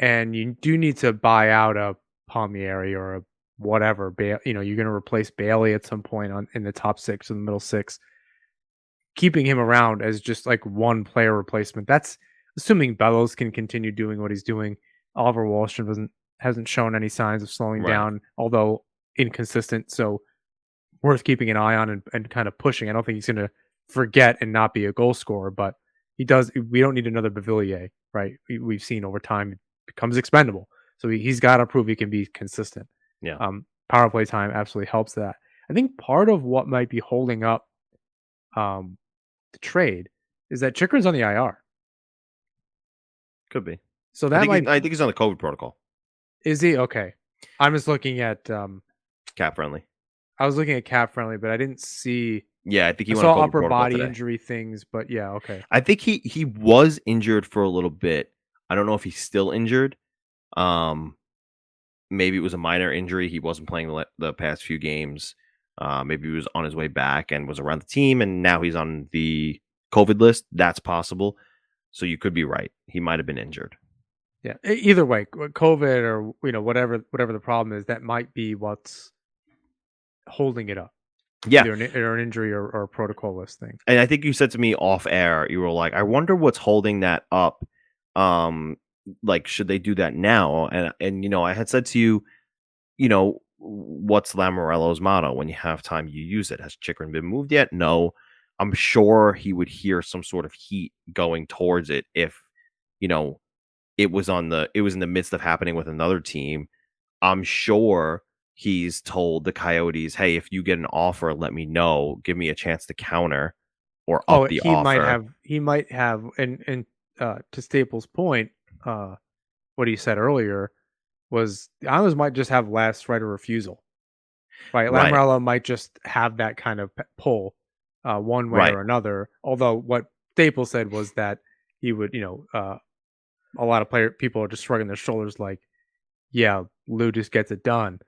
you do need to buy out a Palmieri or a whatever, you're going to replace Bailey at some point in the top 6 or the middle 6. Keeping him around as just like one player replacement, that's assuming Bellows can continue doing what he's doing. Oliver Wahlstrom hasn't shown any signs of slowing down, although inconsistent, so worth keeping an eye on and kind of pushing. I don't think he's going to forget and not be a goal scorer, but he does. We don't need another Beauvillier, right? We've seen over time it becomes expendable. So he's got to prove he can be consistent. Yeah. Power play time absolutely helps that. I think part of what might be holding up the trade is that Chikrin's on the IR. Could be. So that might I think he's on the COVID protocol. is he okay? I'm just looking at Cap friendly. I was looking at cap friendly, but I didn't see. Yeah, I think he I went on saw COVID upper protocol body today. injury things, but yeah, okay. I think he was injured for a little bit. I don't know if he's still injured. Maybe it was a minor injury. He wasn't playing the past few games. Maybe he was on his way back and was around the team, and now he's on the COVID list. That's possible. So you could be right. He might have been injured. Yeah. Either way, COVID or whatever the problem is, that might be what's holding it up. Yeah, either an injury or a protocol list thing. And I think you said to me off air, you were like, "I wonder what's holding that up. Like, should they do that now?" And I had said to you, what's Lamoriello's motto? When you have time, you use it. Has Chychrun been moved yet? No. I'm sure he would hear some sort of heat going towards it if, it was in the midst of happening with another team. I'm sure he's told the Coyotes, "Hey, if you get an offer, let me know. Give me a chance to counter or up the offer." He might have, and to Staples' point, what he said earlier was the Islanders might just have last right of refusal. Right, Right. Lamoriello might just have that kind of pull, one way Right. or another. Although what Staples said was that he would, a lot of people are just shrugging their shoulders, like, "Yeah, Lou just gets it done."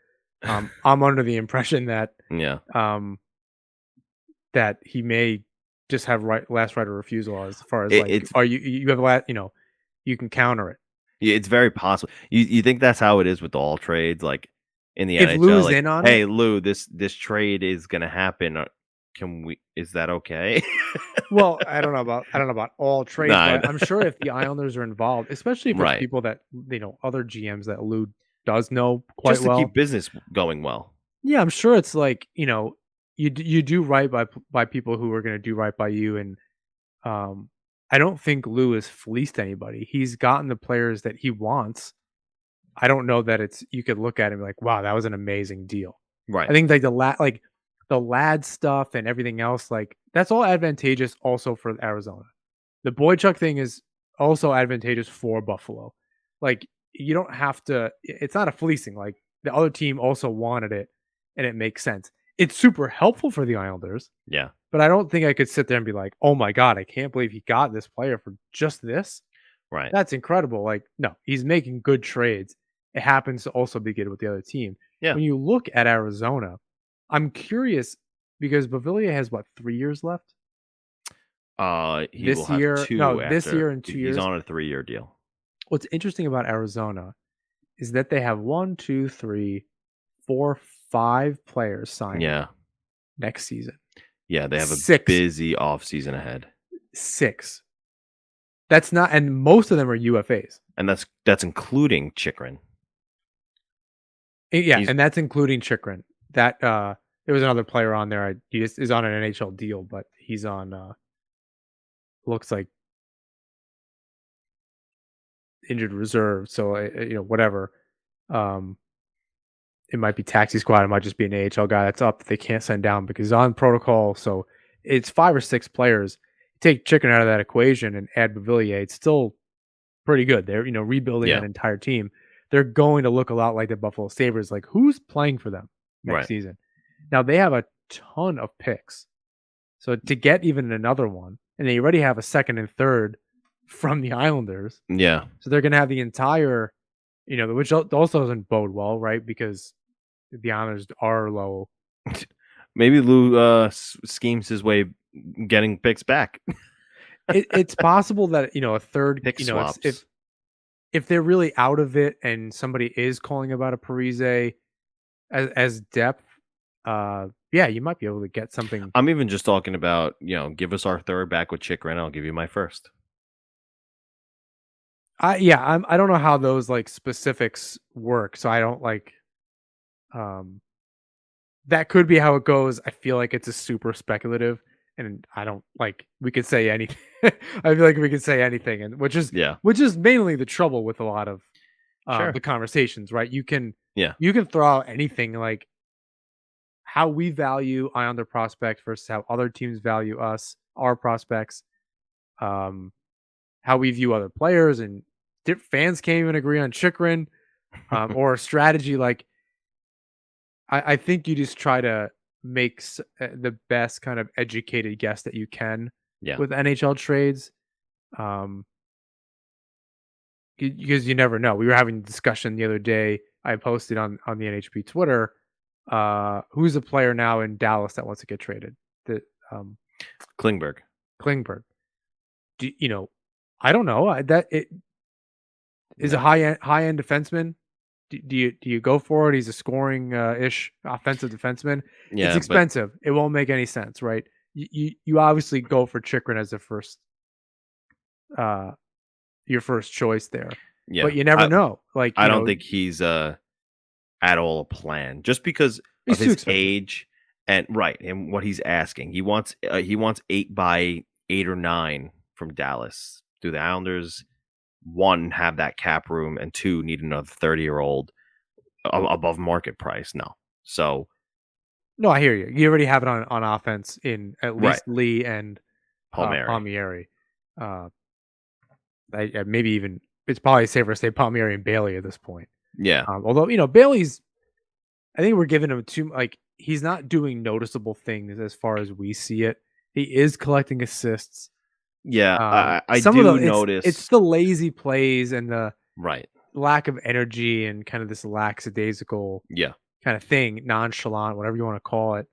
I'm under the impression that Yeah. that he may just have last right of refusal as far as It's you have you can counter it. Yeah, it's very possible. You think that's how it is with all trades, like in the If NHL? Lou's Like, in on hey, it, Lou, this trade is gonna happen. Is that okay? well, I don't know about all trades, Nah, I but know. I'm sure if the Islanders are involved, especially if it's Right. people that other GMs that Lou does know quite Just to well. keep business going well. Yeah, I'm sure it's like you do right by people who are going to do right by you, and I don't think Lou has fleeced anybody. He's gotten the players that he wants. I don't know that you could look at him like, wow, that was an amazing deal. Right. I think like the lad stuff and everything else, like that's all advantageous also for Arizona. The Boychuk thing is also advantageous for Buffalo. Like you don't have to. It's not a fleecing. Like the other team also wanted it, and it makes sense. It's super helpful for the Islanders, Yeah. but I don't think I could sit there and be like, "Oh my god, I can't believe he got this player for just this." Right. That's incredible. Like, no, he's making good trades. It happens to also be good with the other team. Yeah. When you look at Arizona, I'm curious because Beauvillier has 3 years left? He This will have year- 2 no, this after- year and 2 years. He's on a 3-year deal. What's interesting about Arizona is that they have 1, 2, 3, 4, 5 players signed Yeah. next season. Yeah, they have a 6. busy offseason ahead. 6. That's not, and most of them are UFAs. And that's including Chychrun. Yeah, He's- and that's including Chychrun. That there was another player on there. He is on an NHL deal, but he's on looks like injured reserve. So whatever. It might be taxi squad. It might just be an AHL guy that's up that they can't send down because he's on protocol. So it's 5 or 6 players. Take Chychrun out of that equation and add Beauvillier. It's still pretty good. They're rebuilding Yeah. an entire team. They're going to look a lot like the Buffalo Sabres. Like who's playing for them next Right. season? Now they have a ton of picks. So to get even another one, and they already have a second and third from the Islanders. Yeah. So they're going to have the entire, which also doesn't bode well, right? Because the Islanders are low. Maybe Lou schemes his way getting picks back. It's possible that a third, Pick it's- swaps. if they're really out of it and somebody is calling about a Parise as depth, yeah, you might be able to get something. I'm even just talking about, give us our third back with Chychrun. I'll give you my first. I don't know how those like specifics work, so I don't like. That could be how it goes. I feel like it's a super speculative, and I don't like. We could say anything. I feel like we could say anything, and which is Yeah. mainly the trouble with a lot of Sure. the conversations, right? You can Yeah. throw out anything like how we value Islander prospects versus how other teams value us, our prospects, um, how we view other players, and fans can't even agree on Chikrin or a strategy. Like, I think you just try to make the best kind of educated guess that you can Yeah. with NHL trades. Um, because you never know. We were having a discussion the other day. I posted on the NHP Twitter. Who's a player now in Dallas that wants to get traded? The Klingberg. Klingberg. I don't know. That it is a No. high end defenseman. Do you go for it? He's a scoring ish offensive defenseman. Yeah, It's but expensive. It won't make any sense, right? You obviously go for Chikrin as the first your first choice there. yeah, But you never know. Like, I don't think he's at all a plan just because he's of too his expensive. age and what he's asking. He wants 8 by 8 or 9 from Dallas. Do the Islanders, one, have that cap room, and two, need another 30-year-old above market price? No. So No, I hear you. You already have it on offense in at Right. least Lee and Palmieri. Palmieri. Maybe even it's probably safer to say Palmieri and Bailey at this point. Yeah. Although Bailey's, I think we're giving him too he's not doing noticeable things as far as we see it. He is collecting assists. Yeah, I some do of notice. it's the lazy plays and the Right. lack of energy and kind of this lackadaisical Yeah. kind of thing, nonchalant, whatever you want to call it.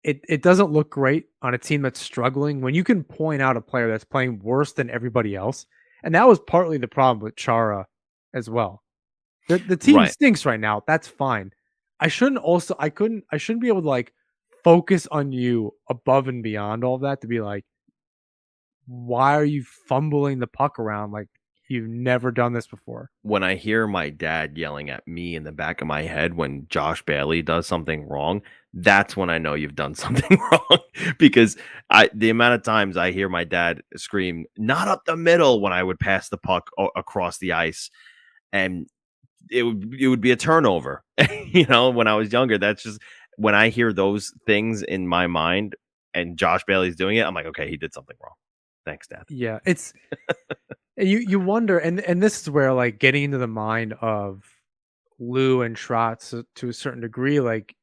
It doesn't look great on a team that's struggling when you can point out a player that's playing worse than everybody else. And that was partly the problem with Chara as well. The team Right. stinks right now. That's fine. I shouldn't be able to like focus on you above and beyond all that to be like, why are you fumbling the puck around like you've never done this before? When I hear my dad yelling at me in the back of my head when Josh Bailey does something wrong, that's when I know you've done something wrong. Because the amount of times I hear my dad scream, "Not up the middle," when I would pass the puck across the ice, and it would be a turnover. When I was younger, that's just when I hear those things in my mind and Josh Bailey's doing it, I'm like, okay, he did something wrong. Thanks, Dad. Yeah, it's you wonder, and this is where like getting into the mind of Lou and Trotz to a certain degree, like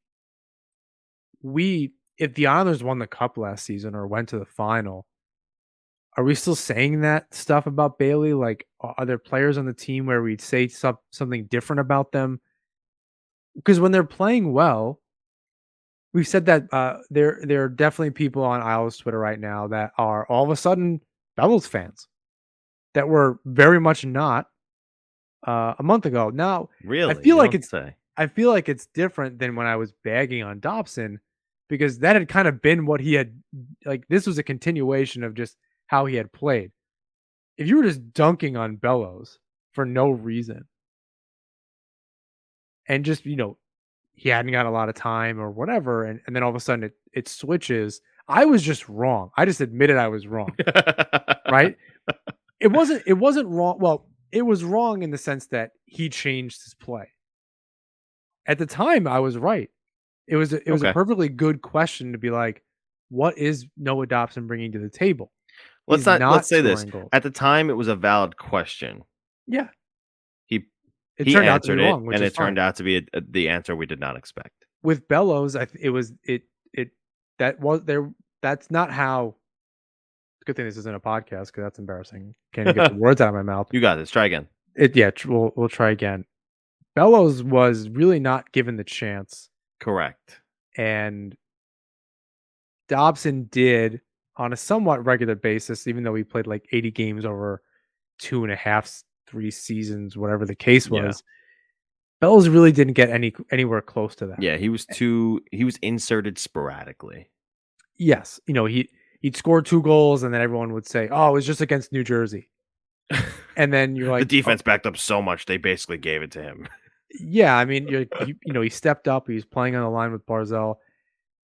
if the Islanders won the cup last season or went to the final, are we still saying that stuff about Bailey? Like, are there players on the team where we'd say something different about them? Because when they're playing well, we've said that there are definitely people on Isles Twitter right now that are all of a sudden Bellows fans that were very much not a month ago. Now, Really? I feel You like don't it's say. I feel like it's different than when I was bagging on Dobson because that had kind of been what he had like. This was a continuation of just how he had played. If you were just dunking on Bellows for no reason and just, he hadn't got a lot of time or whatever, and then all of a sudden it switches, I was just wrong. I just admitted I was wrong. Right? It wasn't wrong. Well, it was wrong in the sense that he changed his play. At the time, I was right. It was a Okay. perfectly good question to be like, what is Noah Dobson bringing to the table? Let's He's let's say this. scoring goals. At the time, it was a valid question. Yeah. He turned out to answered be wrong, it, which and is it turned fine. out to be the answer we did not expect. With Bellows, that's not how. Good thing this isn't a podcast because that's embarrassing. Can't even get the words out of my mouth. You got this. Try again. We'll try again. Bellows was really not given the chance, Correct. and Dobson did on a somewhat regular basis, even though he played like 80 games over 2.5, 3 seasons, whatever the case Yeah. was. Bellows really didn't get anywhere close to that. Yeah, he was inserted sporadically. Yes, he'd score 2 goals, and then everyone would say, "Oh, it was just against New Jersey." And then you're like, The defense backed up so much they basically gave it to him. Yeah, I mean, he stepped up. He was playing on the line with Barzal.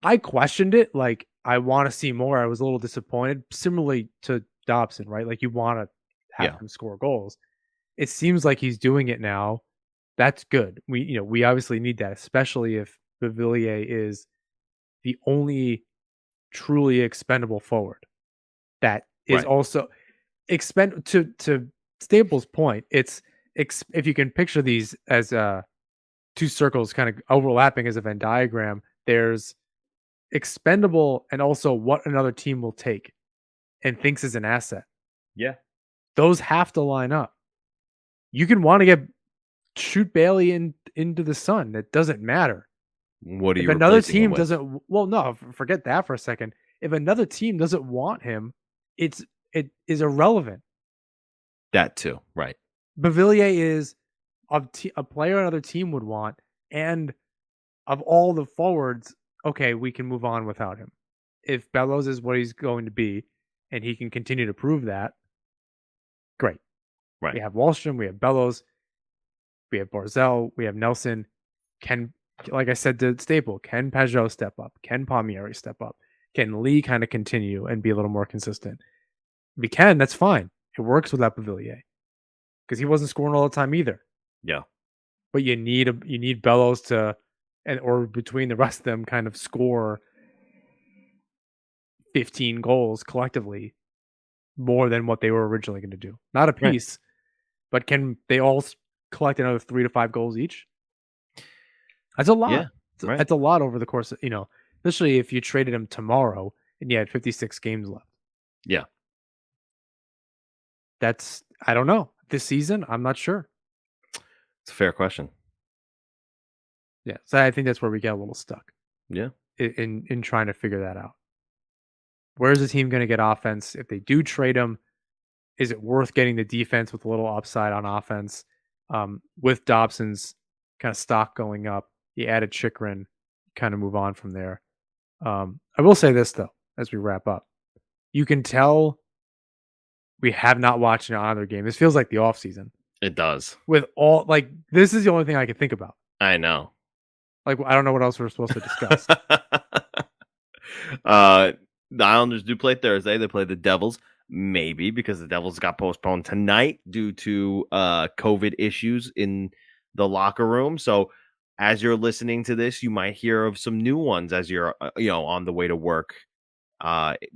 I questioned it. Like, I want to see more. I was a little disappointed. Similarly to Dobson, right? Like, you want to have Yeah. him score goals. it seems like he's doing it now. That's good. We obviously need that, especially if Bavillier is the only truly expendable forward that is Right. also to Staples' point. If you can picture these as two circles kind of overlapping as a Venn diagram, there's expendable and also what another team will take and thinks is an asset. Yeah. Those have to line up. You can want to shoot Bailey into the sun. That doesn't matter. What are If you another replacing him team with? doesn't, well, no, forget that for a second. If another team doesn't want him, it is irrelevant. That too. Right. Bavillier is a player another team would want, and of all the forwards, okay, we can move on without him. If Bellows is what he's going to be, and he can continue to prove that, great. Right. We have Wallstrom, we have Bellows, we have Barzell, we have Nelson. Like I said to Staple, can Pajot step up? Can Palmieri step up? Can Lee kind of continue and be a little more consistent? If he can, that's fine. It works without Bavillier because he wasn't scoring all the time either. Yeah. But you need Bellows to, or between the rest of them, kind of score 15 goals collectively, more than what they were originally going to do. Not a piece, but can they all collect another 3 to 5 goals each? That's a lot. Yeah. Right. That's a lot over the course of, especially if you traded him tomorrow and you had 56 games left. Yeah. I don't know. This season, I'm not sure. It's a fair question. Yeah. So I think that's where we get a little stuck. Yeah. In trying to figure that out. Where's the team going to get offense? If they do trade him, is it worth getting the defense with a little upside on offense? With Dobson's kind of stock going up, you added Chychrun, kind of move on from there. I will say this, though, as we wrap up. You can tell we have not watched another game. This feels like the offseason. It does. With all, this is the only thing I can think about. I know. I don't know what else we're supposed to discuss. The Islanders do play Thursday. They play the Devils. Maybe because the Devils got postponed tonight due to COVID issues in the locker room. So as you're listening to this, you might hear of some new ones as you're on the way to work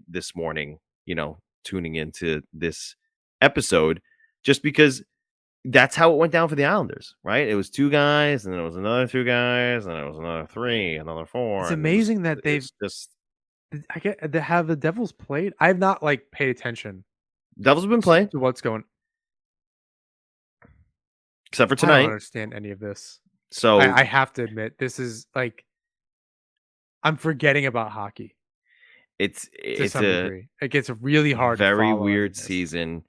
this morning, tuning into this episode, just because that's how it went down for the Islanders, right? It was 2 guys, and then it was another 2 guys, and then it was another 3, another 4. It's amazing that they've just. Have the Devils played? I have not paid attention. Devils have been playing to what's going, except for I tonight. don't understand any of this. So I have to admit, this is I'm forgetting about hockey. It's some degree. It gets really hard. Very to follow weird season,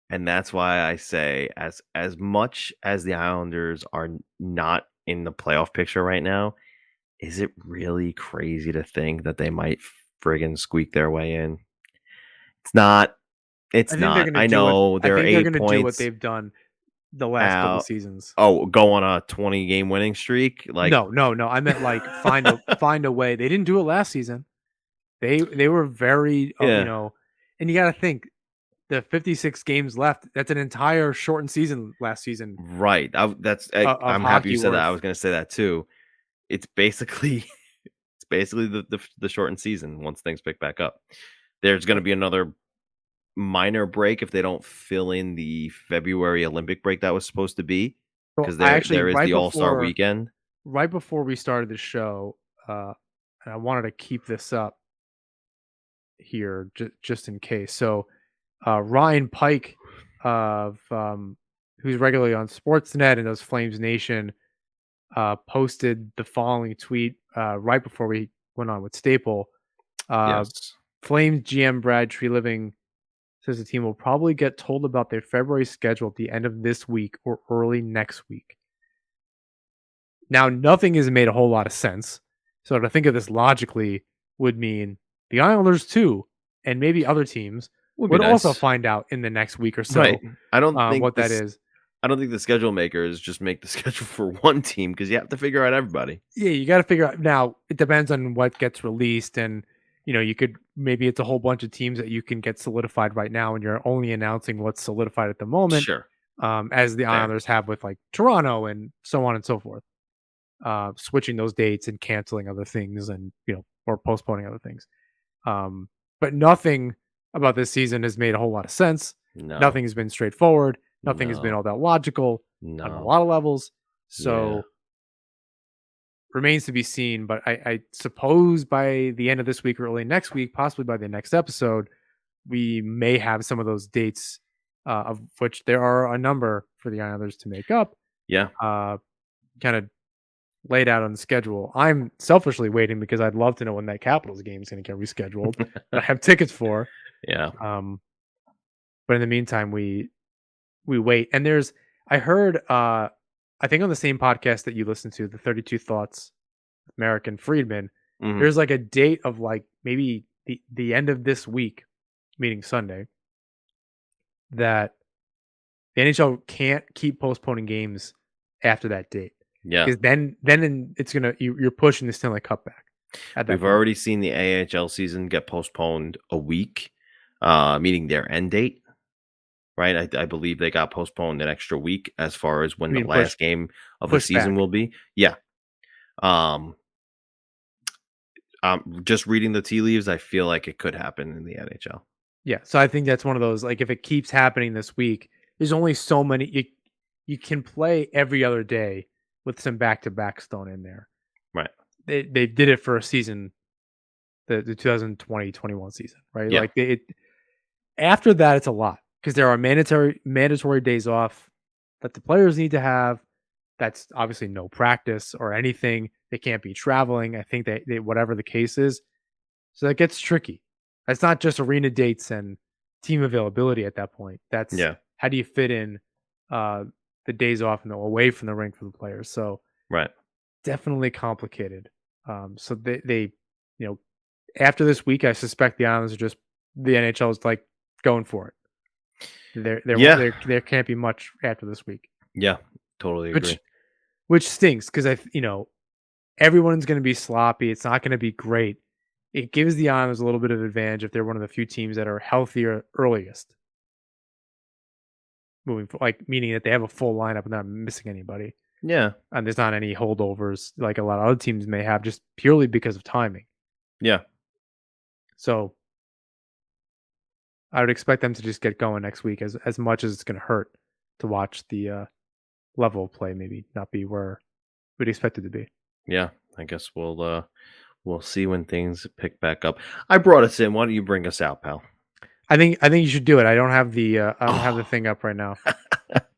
and that's why I say as much as the Islanders are not in the playoff picture right now, is it really crazy to think that they might friggin' squeak their way in? It's not. It's not. I know they're 8 points. Do what they've done the last couple seasons. Oh, go on a 20-game winning streak? No. I meant find a way. They didn't do it last season. They were very and you got to think the 56 games left. That's an entire shortened season last season. Right. I'm happy you said that. I was going to say that too. It's basically the shortened season once things pick back up. There's going to be another minor break if they don't fill in the February Olympic break that was supposed to be, because there is the All-Star weekend. Right before we started the show, and I wanted to keep this up here just in case. So Ryan Pike of who's regularly on Sportsnet and does Flames Nation posted the following tweet right before we went on with Staple. Yes. Flames GM Brad Treliving says the team will probably get told about their February schedule at the end of this week or early next week. Now, nothing has made a whole lot of sense. So to think of this logically would mean the Islanders too, and maybe other teams would also find out in the next week or so. Right. I don't think what that is. I don't think the schedule makers just make the schedule for one team, because you have to figure out everybody. Yeah, you got to figure out. Now, it depends on what gets released, and you could maybe it's a whole bunch of teams that you can get solidified right now, and you're only announcing what's solidified at the moment. Sure. as the Fair. Islanders have with like Toronto and so on and so forth. Switching those dates and canceling other things, and or postponing other things. But nothing about this season has made a whole lot of sense. No. Nothing has been straightforward. Nothing has been No. all that logical on a No. lot of levels. Yeah. So remains to be seen. But I suppose by the end of this week or early next week, possibly by the next episode, we may have some of those dates, of which there are a number for the Islanders to make up, Yeah. kind of laid out on the schedule. I'm selfishly waiting because I'd love to know when that Capitals game is going to get rescheduled. that I have tickets for. Yeah. But in the meantime, we wait. And I heard, I think on the same podcast that you listened to, the 32 Thoughts, American Friedman, Mhm. there's like a date of like maybe the end of this week, meaning Sunday, that the NHL can't keep postponing games after that date. Yeah. Because then it's you're pushing the Stanley Cup back. At that We've point. already seen the AHL season get postponed a week, meaning their end date. Right, I believe they got postponed an extra week as far as when You the mean last game of the pushed season back. will be. Yeah. Just reading the tea leaves, I feel like it could happen in the NHL. Yeah, so I think that's one of those, like, if it keeps happening this week, there's only so many you can play every other day with some back-to-backs thrown in there. Right. They did it for a season, the 2020-21 season, right? Yeah. Like after that it's a lot because there are mandatory days off that the players need to have. That's obviously no practice or anything. They can't be traveling. I think they whatever the case is. So that gets tricky. That's not just arena dates and team availability at that point. That's how do you fit in the days off and away from the rink for the players. So Right. definitely complicated. So they after this week, I suspect the Islanders are just the NHL is like going for it. There can't be much after this week. Yeah, totally agree. Which stinks because everyone's going to be sloppy. It's not going to be great. It gives the Islanders a little bit of advantage if they're one of the few teams that are healthier earliest. Meaning that they have a full lineup and not missing anybody. Yeah. And there's not any holdovers like a lot of other teams may have just purely because of timing. Yeah. So I would expect them to just get going next week as much as it's going to hurt to watch the level of play maybe not be where we'd expect it to be. Yeah. I guess we'll see when things pick back up. I brought us in. Why don't you bring us out, pal? I think you should do it. I don't have the thing up right now.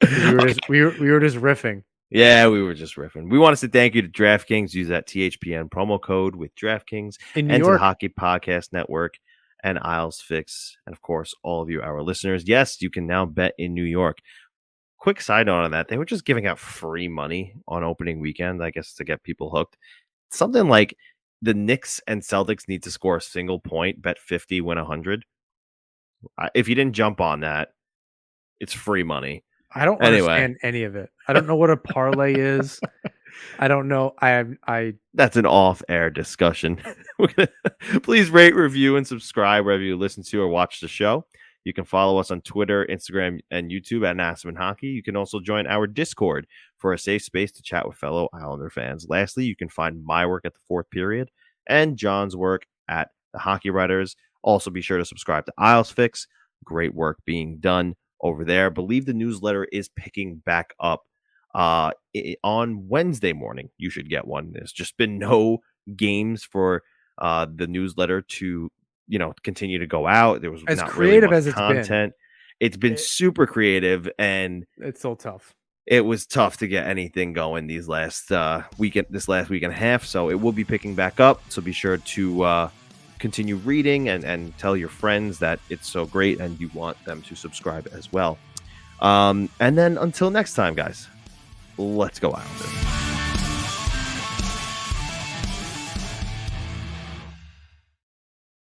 We were just riffing. Yeah, we were just riffing. We want to say thank you to DraftKings. Use that THPN promo code with DraftKings In New and to the York, Hockey Podcast Network and Isles Fix, and of course all of you, our listeners. Yes, you can now bet in New York. Quick side note on that: they were just giving out free money on opening weekend, I guess, to get people hooked. Something like the Knicks and Celtics need to score a single point, bet 50, win 100. If you didn't jump on that, it's free money. I don't understand any of it. I don't know what a parlay is. I don't know. That's an off-air discussion. Please rate, review, and subscribe wherever you listen to or watch the show. You can follow us on Twitter, Instagram, and YouTube at Nassman Hockey. You can also join our Discord for a safe space to chat with fellow Islander fans. Lastly, you can find my work at the Fourth Period and John's work at the Hockey Writers. Also, be sure to subscribe to Isles Fix. Great work being done over there. I believe the newsletter is picking back up on Wednesday morning. You should get one. There's just been no games for the newsletter to continue to go out. There was as not creative really as much it's content. It's been super creative, and it's so tough. It was tough to get anything going this last week and a half. So it will be picking back up. So be sure to continue reading and tell your friends that it's so great and you want them to subscribe as well. And then until next time, guys, let's go Islanders.